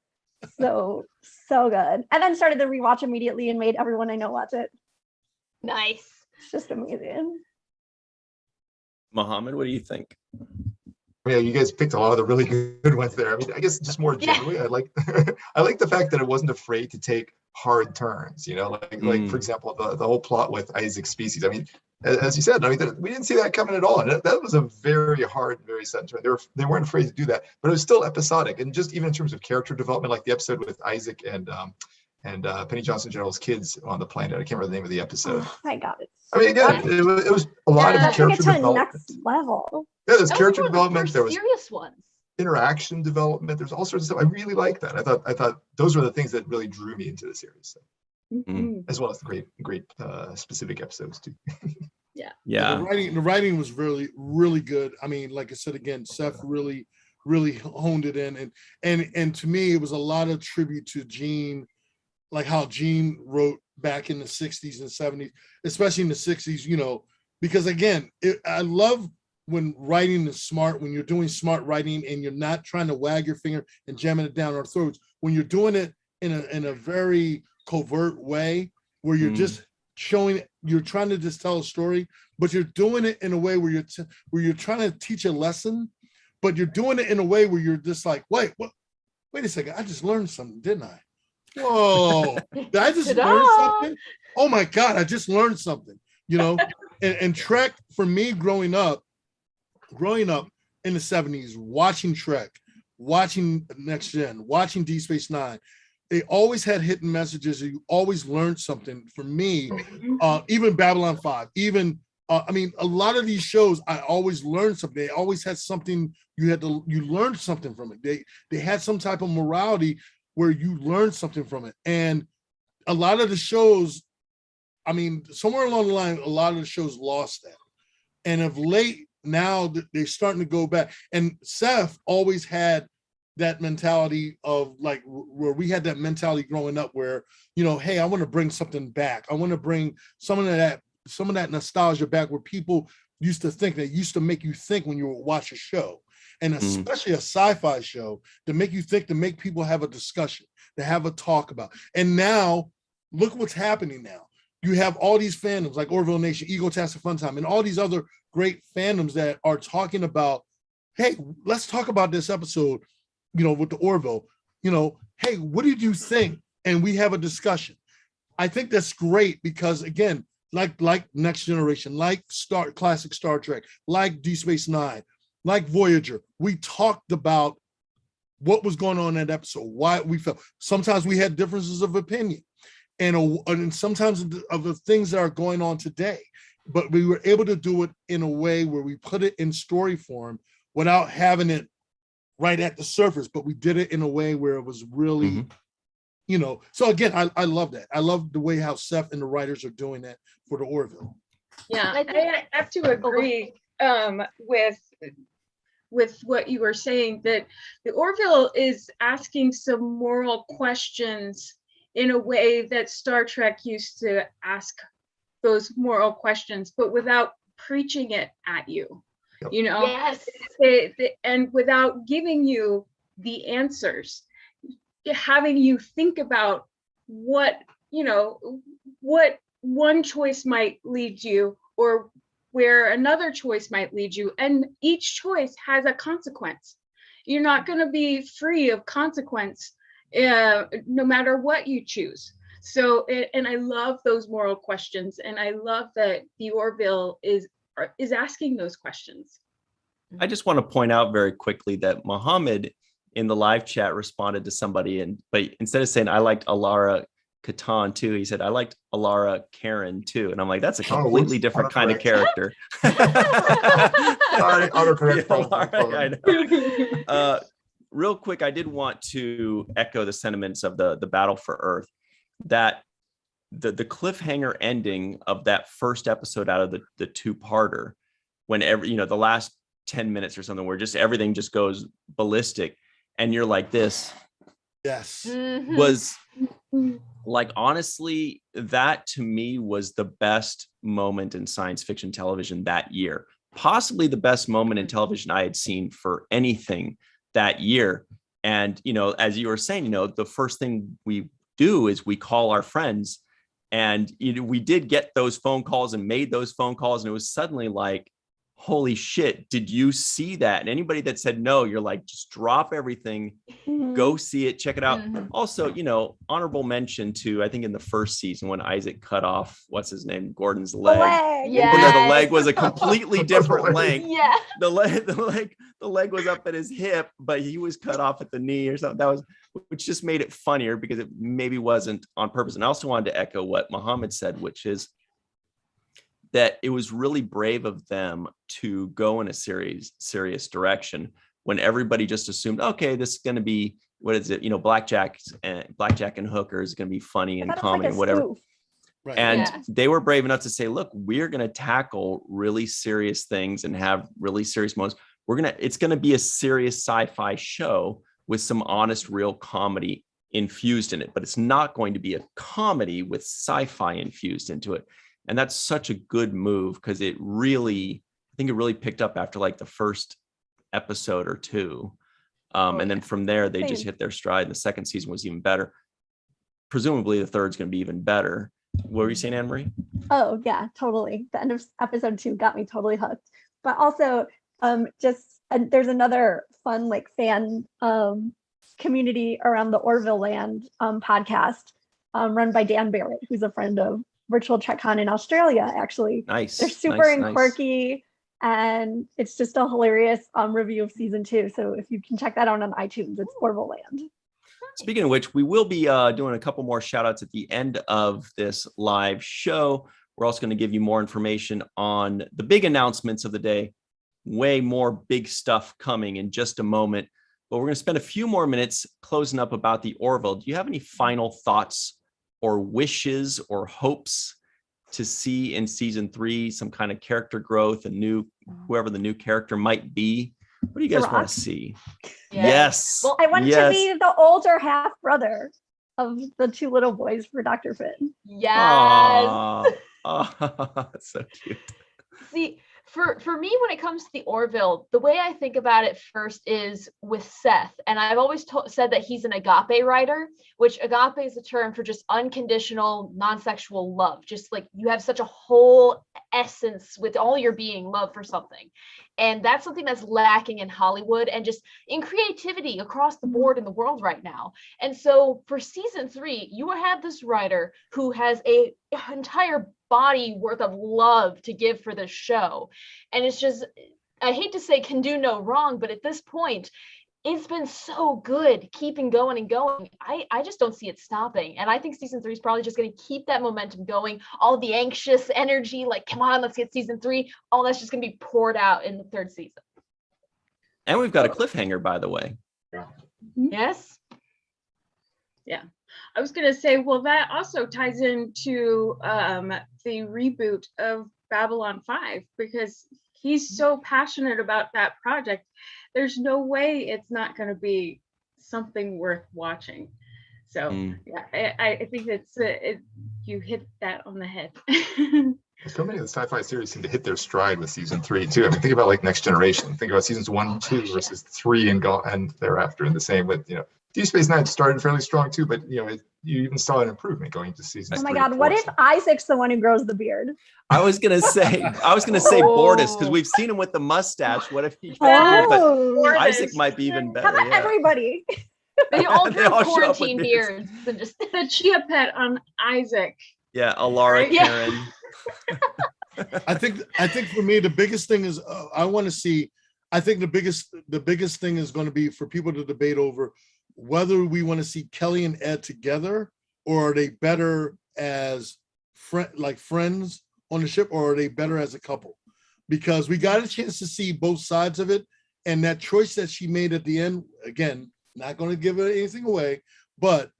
So good. And then started the rewatch immediately and made everyone I know watch it. Nice. It's just amazing. Mohammed, what do you think? Yeah, you guys picked a lot of the really good ones there. I mean, I guess just more generally, I like the fact that it wasn't afraid to take hard turns. Like for example, the whole plot with Isaac's species. I mean, as you said, we didn't see that coming at all, and that was a very hard, very sudden turn. They weren't afraid to do that, but it was still episodic, and just even in terms of character development, like the episode with Isaac and Penny Johnson General's kids on the planet. I can't remember the name of the episode. Oh my God. I mean, again, it was a lot of character development. Next level. Yeah, there's character development. There was serious ones. Interaction development. There's all sorts of stuff. I really like that. I thought those were the things that really drew me into the series, as well as the great specific episodes too. Yeah. The writing was really, really good. I mean, like I said again, Seth really honed it in, and to me, it was a lot of tribute to Gene, like how Gene wrote back in the 60s and 70s, especially in the 60s. Because again, I love when writing is smart, when you're doing smart writing and you're not trying to wag your finger and jamming it down our throats, when you're doing it in a very covert way, where you're just showing, you're trying to just tell a story, but you're doing it in a way where you're trying to teach a lesson, but you're doing it in a way where you're just like, wait a second, I just learned something, didn't I? Whoa, did I just learn something? Oh my God, I just learned something, and Trek, for me, growing up in the 70s, watching Trek, watching Next Gen, watching Deep Space Nine, they always had hidden messages. You always learned something. For me, even Babylon 5, even a lot of these shows, I always learned something. They always had something you learned something from it. They had some type of morality where you learned something from it. And a lot of the shows, somewhere along the line, a lot of the shows lost that. And of late, now they're starting to go back. And Seth always had that mentality of where we had that mentality growing up where, hey, I want to bring something back. I want to bring some of that nostalgia back, where people used to think, that used to make you think when you would watch a show, and especially a sci-fi show, to make you think, to make people have a discussion, to have a talk about. And now look what's happening now. You have all these fandoms like Orville Nation, Egotastic Funtime, and all these other great fandoms that are talking about, hey, let's talk about this episode, with the Orville. hey, what did you think? And we have a discussion. I think that's great because, again, like Next Generation, like classic Star Trek, like Deep Space Nine, like Voyager, we talked about what was going on in that episode, why we felt. Sometimes we had differences of opinion, and sometimes of the things that are going on today, but we were able to do it in a way where we put it in story form without having it right at the surface, but we did it in a way where it was really, so again, I love that. I love the way how Seth and the writers are doing that for the Orville. Yeah, I have to agree with what you were saying, that the Orville is asking some moral questions in a way that Star Trek used to ask those moral questions, but without preaching it at you, Yes. And without giving you the answers, having you think about what one choice might lead you, or where another choice might lead you, and each choice has a consequence. You're not going to be free of consequence no matter what you choose. So, and I love those moral questions, and I love that the Orville is asking those questions. I just want to point out very quickly that Mohammed in the live chat responded to somebody, but instead of saying I liked Alara Katan too, he said I liked Alara Karen too, and I'm like, that's a completely different kind of character. Autocorrect. I know. Real quick, I did want to echo the sentiments of the Battle for Earth, that the cliffhanger ending of that first episode out of the two-parter, whenever the last 10 minutes or something, where just everything just goes ballistic and you're like this. Yes. Was like, honestly, that to me was the best moment in science fiction television that year, possibly the best moment in television I had seen for anything that year. And as you were saying, the first thing we do is we call our friends, and we did get those phone calls and made those phone calls, and it was suddenly like, holy shit, did you see that? And anybody that said no, you're like, just drop everything, go see it, check it out. Also, honorable mention to, I think in the first season when Isaac cut off, what's his name, Gordon's leg. Yeah, the leg was a completely different length. Yeah. The leg was up at his hip, but he was cut off at the knee or something. Which just made it funnier because it maybe wasn't on purpose. And I also wanted to echo what Mohammed said, which is that it was really brave of them to go in a serious direction when everybody just assumed, okay, this is going to be, what is it? Blackjack and Hooker is going to be funny and comedy and whatever. Right. And they were brave enough to say, look, we're going to tackle really serious things and have really serious moments. It's going to be a serious sci-fi show with some honest, real comedy infused in it, but it's not going to be a comedy with sci-fi infused into it. And that's such a good move, because I think it really picked up after like the first episode or two. And then from there, they just hit their stride. And the second season was even better. Presumably the third's going to be even better. What were you saying, Anne Marie? Oh yeah, totally. The end of episode 2 got me totally hooked. But also there's another fun like fan community around the Orville land podcast run by Dan Barrett, who's a friend of Virtual TrekCon in Australia, actually. Nice. They're super and quirky, and it's just a hilarious review of season 2. So if you can check that out on iTunes, it's Orville Land. Speaking of which, we will be doing a couple more shout outs at the end of this live show. We're also going to give you more information on the big announcements of the day. Way more big stuff coming in just a moment. But we're going to spend a few more minutes closing up about the Orville. Do you have any final thoughts or wishes or hopes to see in season 3, some kind of character growth and whoever the new character might be? What do you guys want to see? Yes. Well, I want to be the older half brother of the 2 little boys for Dr. Finn. Yes. Oh, that's so cute. See, For me, when it comes to the Orville, the way I think about it first is with Seth. And I've always said that he's an agape writer, which agape is a term for just unconditional, non-sexual love. Just like you have such a whole essence with all your being, love for something. And that's something that's lacking in Hollywood and just in creativity across the board in the world right now. And so for season 3, you have this writer who has a entire body worth of love to give for this show. And it's just, I hate to say can do no wrong, but at this point, it's been so good keeping going and going. I just don't see it stopping. And I think season 3 is probably just going to keep that momentum going. All the anxious energy, like, come on, let's get season 3. All that's just going to be poured out in the 3rd season. And we've got a cliffhanger, by the way. Yes. Yeah. I was going to say, well, that also ties into the reboot of Babylon 5, because he's so passionate about that project. There's no way it's not going to be something worth watching. So yeah, I think it's you hit that on the head. So many of the sci-fi series seem to hit their stride with season 3 too. I mean, think about like Next Generation. Think about seasons 1 and 2 versus 3 and thereafter. And the same with Deep Space Nine started fairly strong too, but you even saw an improvement going to season. Oh my God! What if Isaac's the one who grows the beard? I was gonna say Bortus, because we've seen him with the mustache. What if he? But Isaac might be even better. How about everybody? They all grew quarantine beards and just the chia pet on Isaac. Yeah, Alara Karen. I think for me the biggest thing is I want to see. I think the biggest thing is going to be for people to debate over whether we want to see Kelly and Ed together, or are they better as friends on the ship, or are they better as a couple? Because we got a chance to see both sides of it, and that choice that she made at the end, again, not going to give anything away, but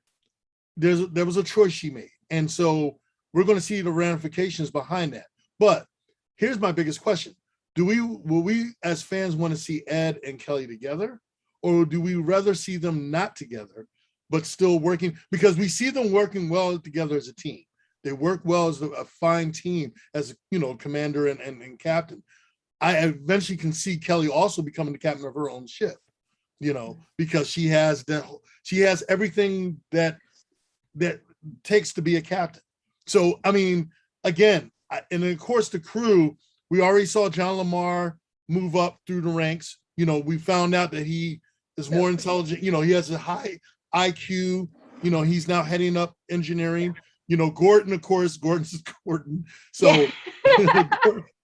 there was a choice she made, and so we're going to see the ramifications behind that. But here's my biggest question: will we as fans want to see Ed and Kelly together? Or do we rather see them not together, but still working? Because we see them working well together as a team. They work well as a fine team, as commander and captain. I eventually can see Kelly also becoming the captain of her own ship, because she has everything that takes to be a captain. So I mean, again, and of course the crew. We already saw John Lamar move up through the ranks. We found out that he is more intelligent. He has a high IQ. He's now heading up engineering. Gordon, of course, Gordon's Gordon. So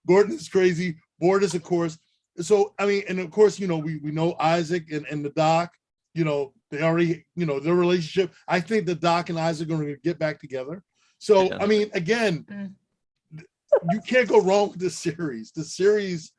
Gordon is crazy. Bortus, of course. So, I mean, and of course, we know Isaac and the Doc, they already, their relationship. I think the Doc and Isaac are going to get back together. So, I mean, again, you can't go wrong with this series. The series,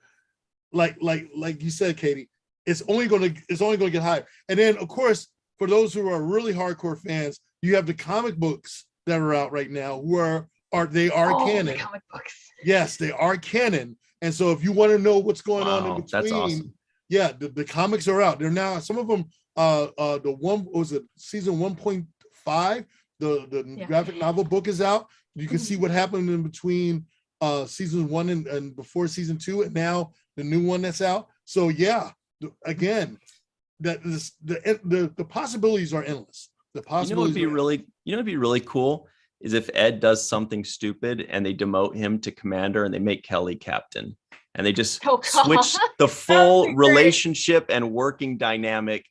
like you said, Katie, it's only going to get higher. And then, of course, for those who are really hardcore fans, you have the comic books that are out right now, who are canon. The comic books. Yes, they are canon. And so, if you want to know what's going on in between, that's awesome. Yeah, the comics are out. They're now, some of them. The one was it season 1.5. The graphic novel book is out. You can see what happened in between season 1 and before season 2, and now the new one that's out. So yeah, again, the possibilities are endless. The possibilities. It'd be really cool is if Ed does something stupid and they demote him to commander and they make Kelly captain, and they just switch the full relationship and working dynamic,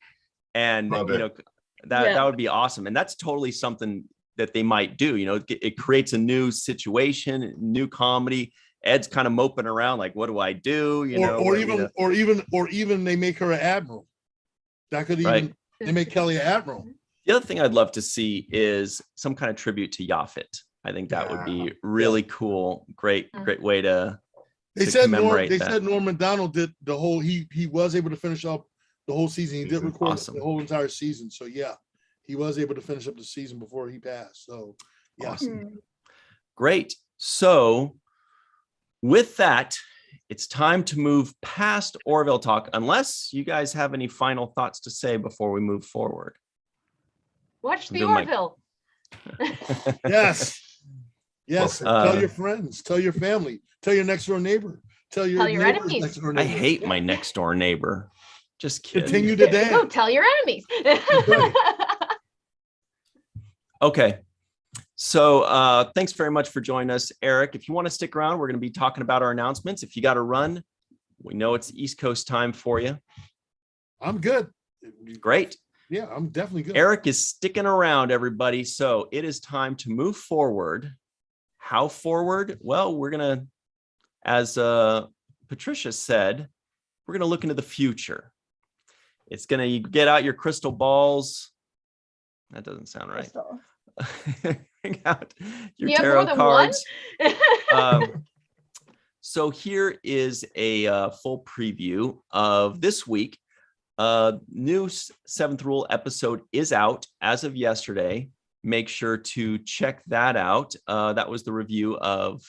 and that would be awesome. And that's totally something that they might do. It creates a new situation, new comedy. Ed's kind of moping around like, what do I do? Or even they make her an admiral. That could even they make Kelly an admiral. The other thing I'd love to see is some kind of tribute to Yaphet. I think that would be really cool. Great way to. They said Norm Macdonald did the whole. He was able to finish up the whole season. He did record the whole entire season. So yeah, he was able to finish up the season before he passed. So yeah, great. So with that, it's time to move past Orville talk. Unless you guys have any final thoughts to say before we move forward. Watch the Orville. Yes. Tell your friends, tell your family, tell your next door neighbor, Tell your Tell your neighbors enemies. next door I neighbor. hate my next door neighbor. Just kidding. Continue to There you go. dance. Tell your enemies. Right. Okay. So thanks very much for joining us, Eric. If you want to stick around, we're going to be talking about our announcements. If you got to run, we know it's East Coast time for you. I'm good. Great. Yeah, I'm definitely good. Eric is sticking around, everybody. So it is time to move forward. How forward? Well, we're going to, as Patricia said, we're going to look into the future. It's going to get out your crystal balls. That doesn't sound right. Crystal. Bring out your You have tarot more than cards. one? So here is a full preview of this week. New Seventh Rule episode is out as of yesterday. Make sure to check that out. That was the review of,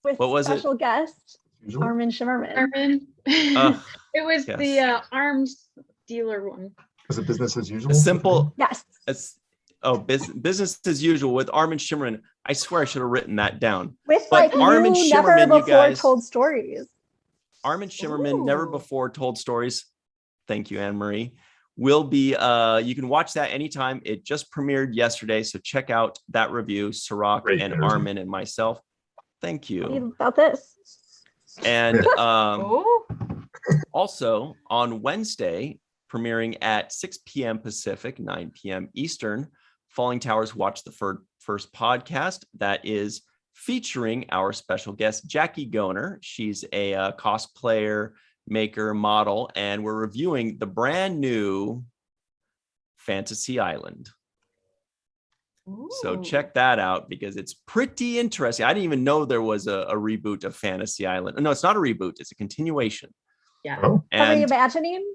With what was it? special guest Usual. Armin Shimmerman. Armin. It was yes. the arms dealer one. Was it business as usual? A simple, Yes. business as usual with Armin Shimmerman. I swear I should have written that down. With But like Armin new, Shimmerman, never you before guys- told stories. Armin Shimmerman, never Ooh. before told stories. Thank you, Anne Marie. Will be, you can watch that anytime. It just premiered yesterday. So check out that review, Sirach Great and energy. Armin and myself. Thank What you. about this? And Oh, also on Wednesday, premiering at 6 p.m. Pacific, 9 p.m. Eastern, Falling Towers Watch the First podcast that is featuring our special guest, Jackie Goehner. She's a cosplayer, maker, model, and we're reviewing the brand new Fantasy Island. So ooh. check that out because it's pretty interesting. I didn't even know there was a reboot of Fantasy Island. No, it's not a reboot. It's a continuation. Yeah. Oh, Are we And imagining?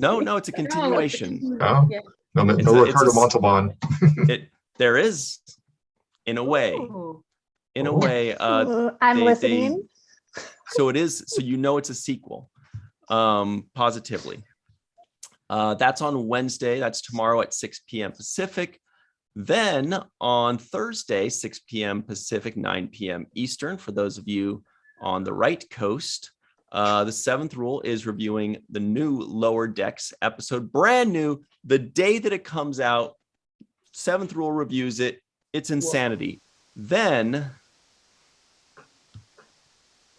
no, it's a continuation. oh. Yeah. No, It's no a- Ricardo it's a- Montalban. There is, in a way, Ooh. I'm they- listening. so it is. So you know it's a sequel, positively. That's on Wednesday. That's tomorrow at 6 p.m. Pacific. Then on Thursday, 6 p.m. Pacific, 9 p.m. Eastern, for those of you on the right coast, the Seventh Rule is reviewing the new Lower Decks episode, brand new, the day that it comes out. Seventh Rule reviews it. It's insanity. Then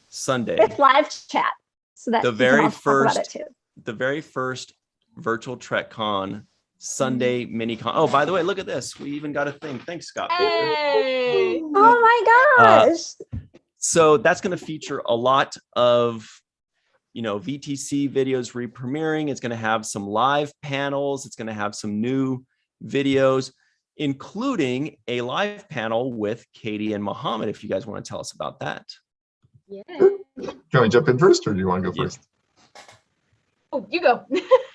Sunday, With live chat. So that The you can very all talk about first- it too. the very first virtual TrekCon Sunday mini con. Oh, by the way, look at this. We even got a thing. Thanks, Scott. Hey. Oh my gosh. So that's going to feature a lot of, VTC videos re-premiering. It's going to have some live panels. It's going to have some new videos, including a live panel with Katie and Muhammad. If you guys want to tell us about that. Yeah. Do you want to jump in first or do you want to go Yeah. first? Oh, you go.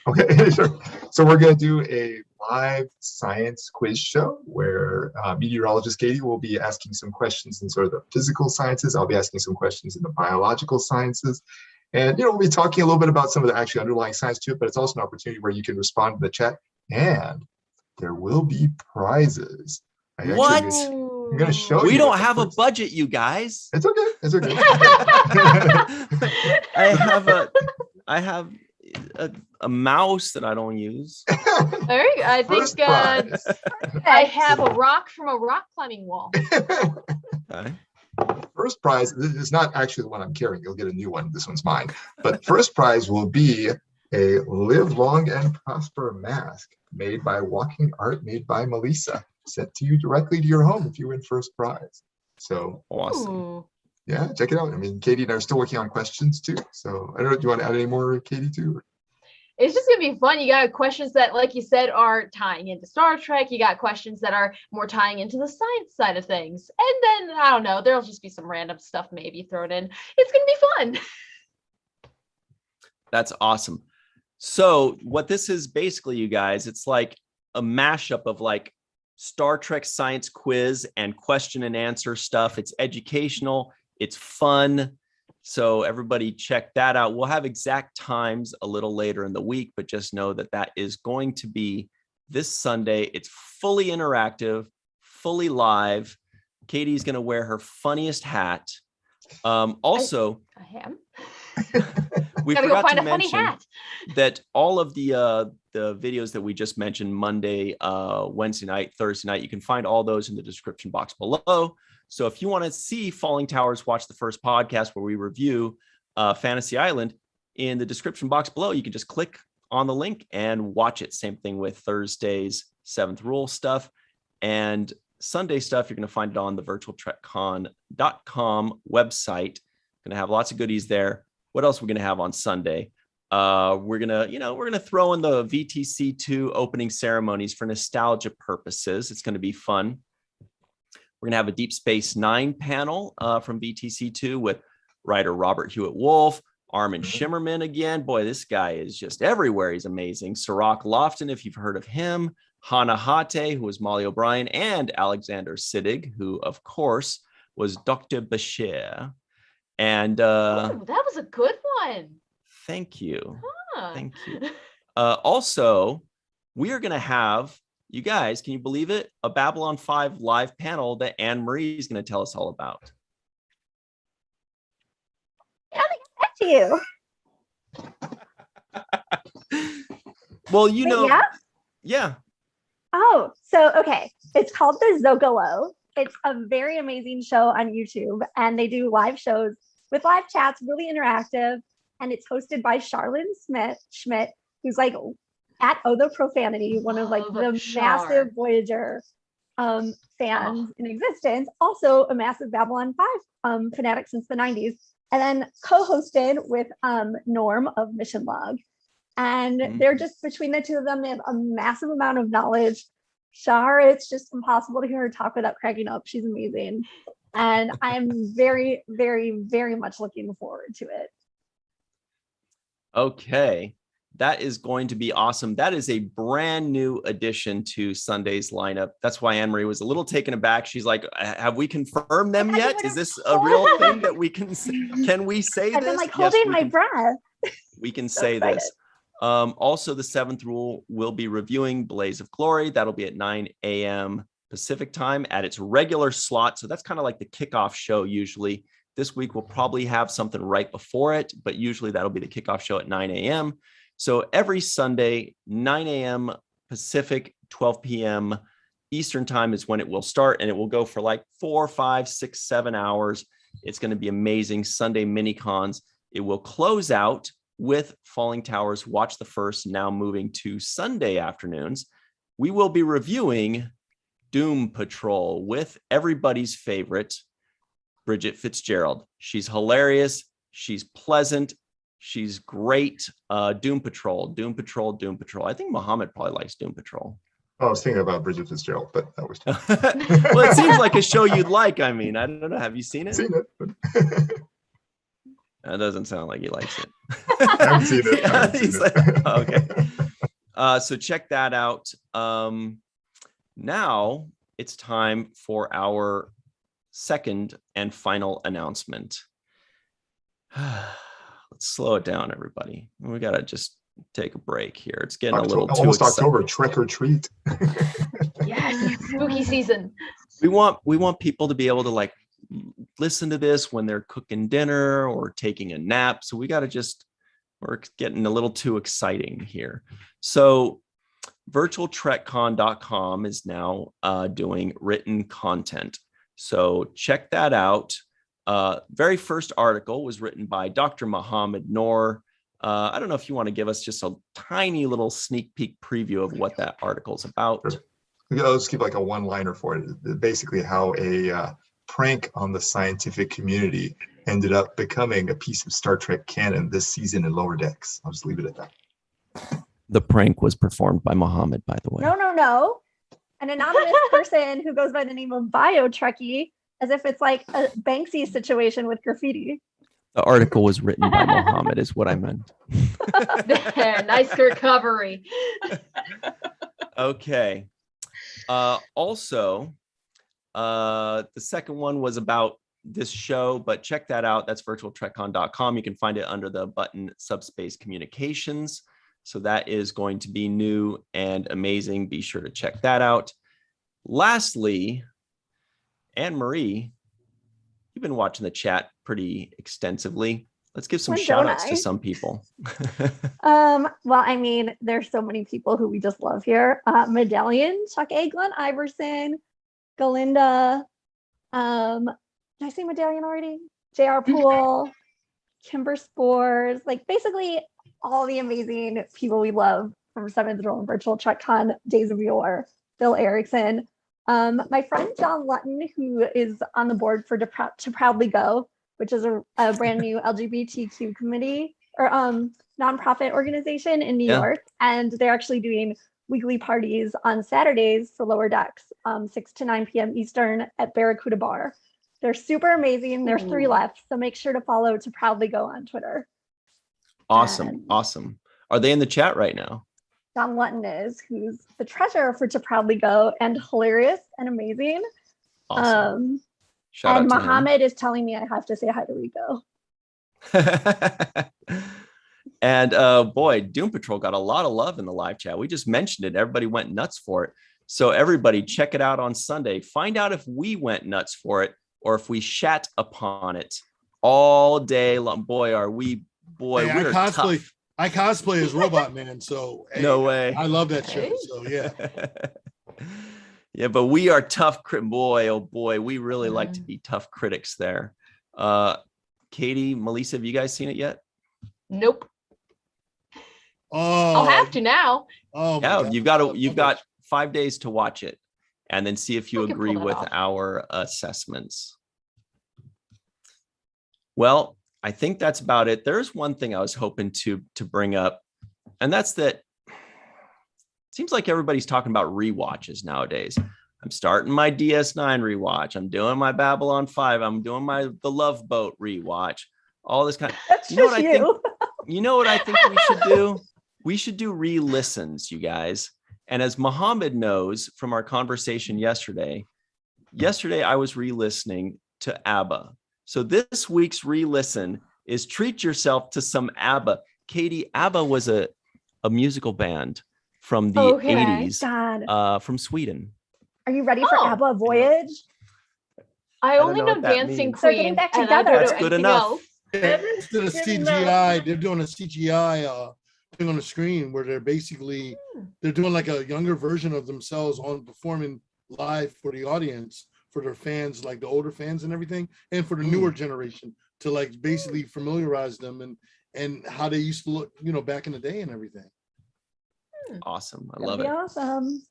Okay, sure. So we're going to do a live science quiz show where meteorologist Katie will be asking some questions in sort of the physical sciences. I'll be asking some questions in the biological sciences. And, we'll be talking a little bit about some of the actually underlying science to it, but it's also an opportunity where you can respond to the chat. And there will be prizes. What? I'm going to show We you. don't have a budget, you guys. It's okay. It's okay. I have a mouse that I don't use. There you go. I think First prize. I have a rock from a rock climbing wall. Okay. First prize, this is not actually the one I'm carrying. You'll get a new one. This one's mine. But first prize will be a Live Long and Prosper mask made by Walking Art, made by Melissa, sent to you directly to your home if you win first prize. So Awesome. Ooh. yeah, check it out. I mean, Katie and I are still working on questions too. So I don't know, do you want to add any more, Katie, too? It's just gonna be fun. You got questions that, like you said, are tying into Star Trek. You got questions that are more tying into the science side of things. And then, I don't know, there'll just be some random stuff maybe thrown in. It's gonna be fun. That's awesome. So what this is basically, you guys, it's like a mashup of like Star Trek science quiz and question and answer stuff. It's educational. It's fun. So everybody check that out. We'll have exact times a little later in the week, but just know that that is going to be this Sunday. It's fully interactive, fully live. Katie's going to wear her funniest hat. Also, I am. we Gotta go forgot find to a funny mention hat. that all of the videos that we just mentioned, Monday, Wednesday night, Thursday night, you can find all those in the description box below. So if you want to see Falling Towers, watch the first podcast where we review Fantasy Island, in the description box below, you can just click on the link and watch it. Same thing with Thursday's 7th Rule stuff. And Sunday stuff, you're going to find it on the virtualtrekcon.com website. Going to have lots of goodies there. What else are we going to have on Sunday? We're gonna throw in the VTC 2 opening ceremonies for nostalgia purposes. It's going to be fun. We're going to have a Deep Space Nine panel from VTC 2 with writer Robert Hewitt Wolf, Armin Shimmerman again. Boy, this guy is just everywhere. He's amazing. Sirach Lofton, if you've heard of him, Hannah Hate, who was Molly O'Brien, and Alexander Siddig, who of course was Dr. Bashir. And Ooh, that was a good one. Thank you. Huh. Thank you. Also, we are going to have, you guys, can you believe it? A Babylon 5 live panel that Anne Marie is going to tell us all about. How did I get back to you? Well, you know, Yeah. Yeah. Oh, so okay. It's called the Zogalo. It's a very amazing show on YouTube, and they do live shows with live chats, really interactive. And it's hosted by Charlene Schmidt, who's like at Oh the Profanity, one of like the massive Voyager fans in existence. Also a massive Babylon 5 fanatic since the 90s. And then co-hosted with Norm of Mission Log. And they're just, between the two of them, they have a massive amount of knowledge. Char, it's just impossible to hear her talk without cracking up. She's amazing. And I'm very, very, very much looking forward to it. Okay. That is going to be awesome. That is a brand new addition to Sunday's lineup. That's why Anne Marie was a little taken aback. She's like, have we confirmed them yet? Is this a real thing that we can say? Can we say I've this? been like holding my breath. We can So say excited. this. Also, the 7th Rule will be reviewing Blaze of Glory. That'll be at 9 a.m. Pacific time at its regular slot. So that's kind of like the kickoff show usually. This week, we'll probably have something right before it, but usually that'll be the kickoff show at 9 a.m. So every Sunday, 9 a.m. Pacific, 12 p.m. Eastern time is when it will start, and it will go for like 4, 5, 6, 7 hours. It's going to be amazing. Sunday mini cons. It will close out with Falling Towers Watch the First, now moving to Sunday afternoons. We will be reviewing Doom Patrol with everybody's favorite, Bridget Fitzgerald. She's hilarious. She's pleasant. She's great. Doom Patrol, Doom Patrol, Doom Patrol. I think Muhammad probably likes Doom Patrol. Oh, I was thinking about Bridget Fitzgerald, but that was well, it seems like a show you'd like. I mean, I don't know. Have you seen it? seen it. But That doesn't sound like he likes it. I haven't seen it. I haven't He's seen like, it. okay. So check that out. Now it's time for our second and final announcement. Let's slow it down, everybody. We got to just take a break here. It's getting a little too almost exciting. October, trick or treat. Yes, spooky season. We want people to be able to like listen to this when they're cooking dinner or taking a nap. So we're getting a little too exciting here. So virtualtrekcon.com is now doing written content. So check that out. Very first article was written by Dr. Muhammad Noor. I don't know if you want to give us just a tiny little sneak peek preview of what that article is about. Sure. I'll just give like a one-liner for it. Basically how a prank on the scientific community ended up becoming a piece of Star Trek canon this season in Lower Decks. I'll just leave it at that. The prank was performed by Muhammad, by the way. No. An anonymous person who goes by the name of Bio Trekkie, as if it's like a Banksy situation with graffiti. The article was written by Muhammad, is what I meant. There, nice recovery. Okay. Also, the second one was about this show, but check that out. That's virtualtrekcon.com. You can find it under the button Subspace Communications. So that is going to be new and amazing. Be sure to check that out. Lastly, Anne Marie, you've been watching the chat pretty extensively. Let's give some When shout don't outs to I? some people. Well, I mean, there's so many people who we just love here. Medallion, Chuck A. Glenn Iverson, Galinda. Did I say Medallion already? J.R. Poole, Kimber Spores, like basically all the amazing people we love from 7th Roll and Virtual TrekCon Days of Yore. Phil Erickson. My friend John Lutton, who is on the board for To Proudly Go, which is a brand new LGBTQ committee or nonprofit organization in New York. And they're actually doing weekly parties on Saturdays for lower decks, 6 to 9 p.m. Eastern at Barracuda Bar. They're super amazing. There's 3 left. So make sure to follow To Proudly Go on Twitter. Awesome. Awesome. Are they in the chat right now? John Lutton is, who's the treasurer for To Proudly Go and hilarious and amazing. Awesome. Shout and out to Mohammed is telling me I have to say hi to Rico. And boy, Doom Patrol got a lot of love in the live chat. We just mentioned it. Everybody went nuts for it. So everybody check it out on Sunday. Find out if we went nuts for it or if we shat upon it all day long. Boy, are we, boy, Hey, we're tough. I cosplay as Robot Man, so hey, No way. I love that show. So yeah. Yeah, but we are tough. Boy, oh boy, we really like to be tough critics there. Katie, Melissa, have you guys seen it yet? Nope. Oh, I'll have to now. Oh, yeah, God. you've got 5 days to watch it and then see if you I can agree pull that with off. our assessments. Well, I think that's about it. There's one thing I was hoping to bring up, and that's that it seems like everybody's talking about rewatches nowadays. I'm starting my DS9 rewatch. I'm doing my Babylon 5. I'm doing the Love Boat rewatch. All this kind of, That's you know what just I think? you. You know what I think we should do? We should do re-listens, you guys. And as Mohammed knows from our conversation yesterday I was re-listening to ABBA. So this week's re-listen is treat yourself to some ABBA. Katie, ABBA was a musical band from the Okay. 80s God. from Sweden. Are you ready for Oh. ABBA Voyage? I don't only know know what that Dancing means. They're Queen. getting back And I together. don't That's know good anything enough. else. Instead of CGI, they're doing a CGI thing on the screen where they're basically they're doing like a younger version of themselves on performing live for the audience, for their fans, like the older fans and everything, and for the newer generation to like basically familiarize them and how they used to look, you know, back in the day and everything. Awesome. I That'd love be it. awesome.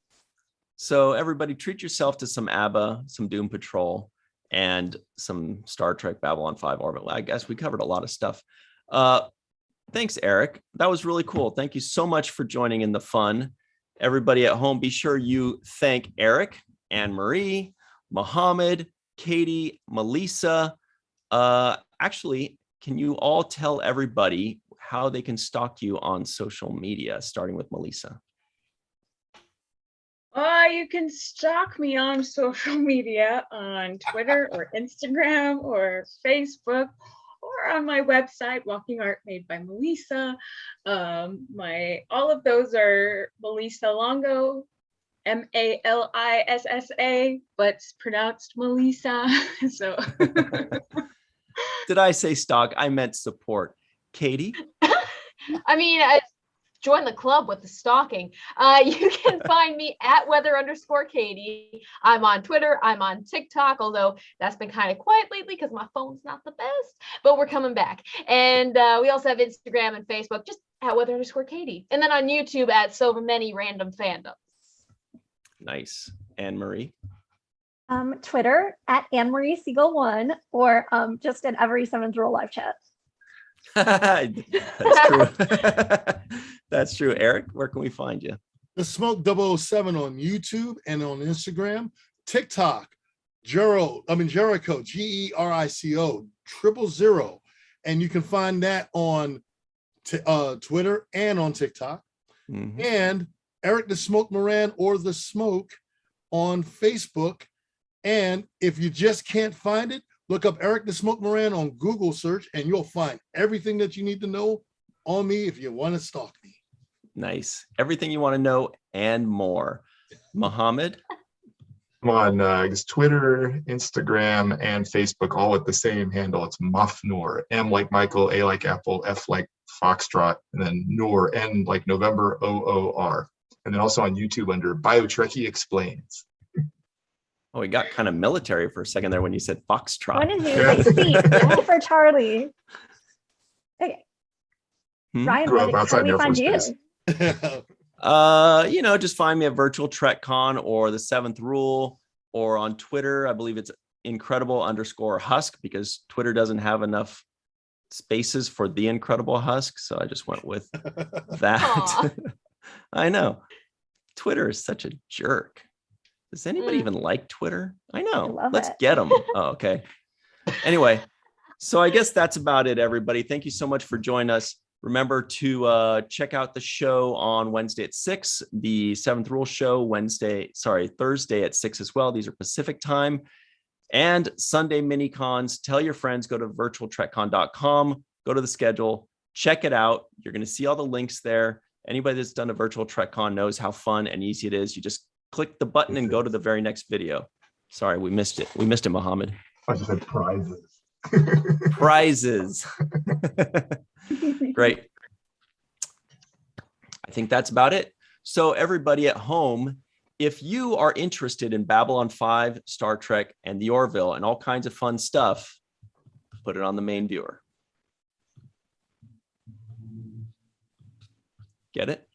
So everybody treat yourself to some ABBA, some Doom Patrol, and some Star Trek Babylon 5 Orville. I guess we covered a lot of stuff. Thanks, Eric. That was really cool. Thank you so much for joining in the fun. Everybody at home, be sure you thank Eric, Anne-Marie, Mohammed, Katie, Melissa. Actually, can you all tell everybody how they can stalk you on social media, starting with Melissa? You can stalk me on social media on Twitter or Instagram or Facebook or on my website, Walking Art Made by Melissa. All of those are Melissa Longo, Malissa, but it's pronounced Melissa. So Did I say stalk? I meant support. Katie? I mean, join the club with the stalking. You can find me at weather_Katie. I'm on Twitter. I'm on TikTok, although that's been kind of quiet lately because my phone's not the best, but we're coming back. And we also have Instagram and Facebook, just at weather_Katie. And then on YouTube at so many random fandoms. Nice. Anne-Marie? Twitter at Anne-Marie Siegel1 or just at every 7th Roll live chat. That's true. That's true. Eric, where can we find you? The Smoke 007 on YouTube and on Instagram, TikTok, Jericho, Gerico, GERICO 000. And you can find that on Twitter and on TikTok. Mm-hmm. And Eric the Smoke Moran or The Smoke on Facebook. And if you just can't find it, look up Eric the Smoke Moran on Google search and you'll find everything that you need to know on me if you want to stalk me. Nice. Everything you want to know and more. Mohammed? I'm on I guess Twitter, Instagram, and Facebook, all with the same handle. It's Mafnoor. M like Michael, A like Apple, F like Foxtrot, and then Noor, N like November, OOR. And then also on YouTube under BioTrekkie Explains. Oh, we got kind of military for a second there when you said Foxtrot. What is you? Like C for Charlie. Okay. Ryan, Grew up how outside do we Air find Force you? Base. You know, just find me at Virtual Trek Con or the Seventh Rule, or on Twitter. I believe it's incredible_Husk, because Twitter doesn't have enough spaces for the Incredible Husk. So I just went with that. I know. Twitter is such a jerk. Does anybody even like Twitter? I know. Let's get them. Oh, okay. Anyway, so I guess that's about it, everybody. Thank you so much for joining us. Remember to check out the show on Wednesday at 6, the Seventh Rule show Thursday at 6 as well. These are Pacific time. And Sunday mini cons. Tell your friends, go to virtualtrekcon.com, go to the schedule, check it out. You're going to see all the links there. Anybody that's done a Virtual Trek Con knows how fun and easy it is. You just click the button and go to the very next video. Sorry, we missed it. We missed it, Mohammed. I just said prizes. Prizes. Great. I think that's about it. So everybody at home, if you are interested in Babylon 5, Star Trek, and the Orville and all kinds of fun stuff, put it on the main viewer. Get it?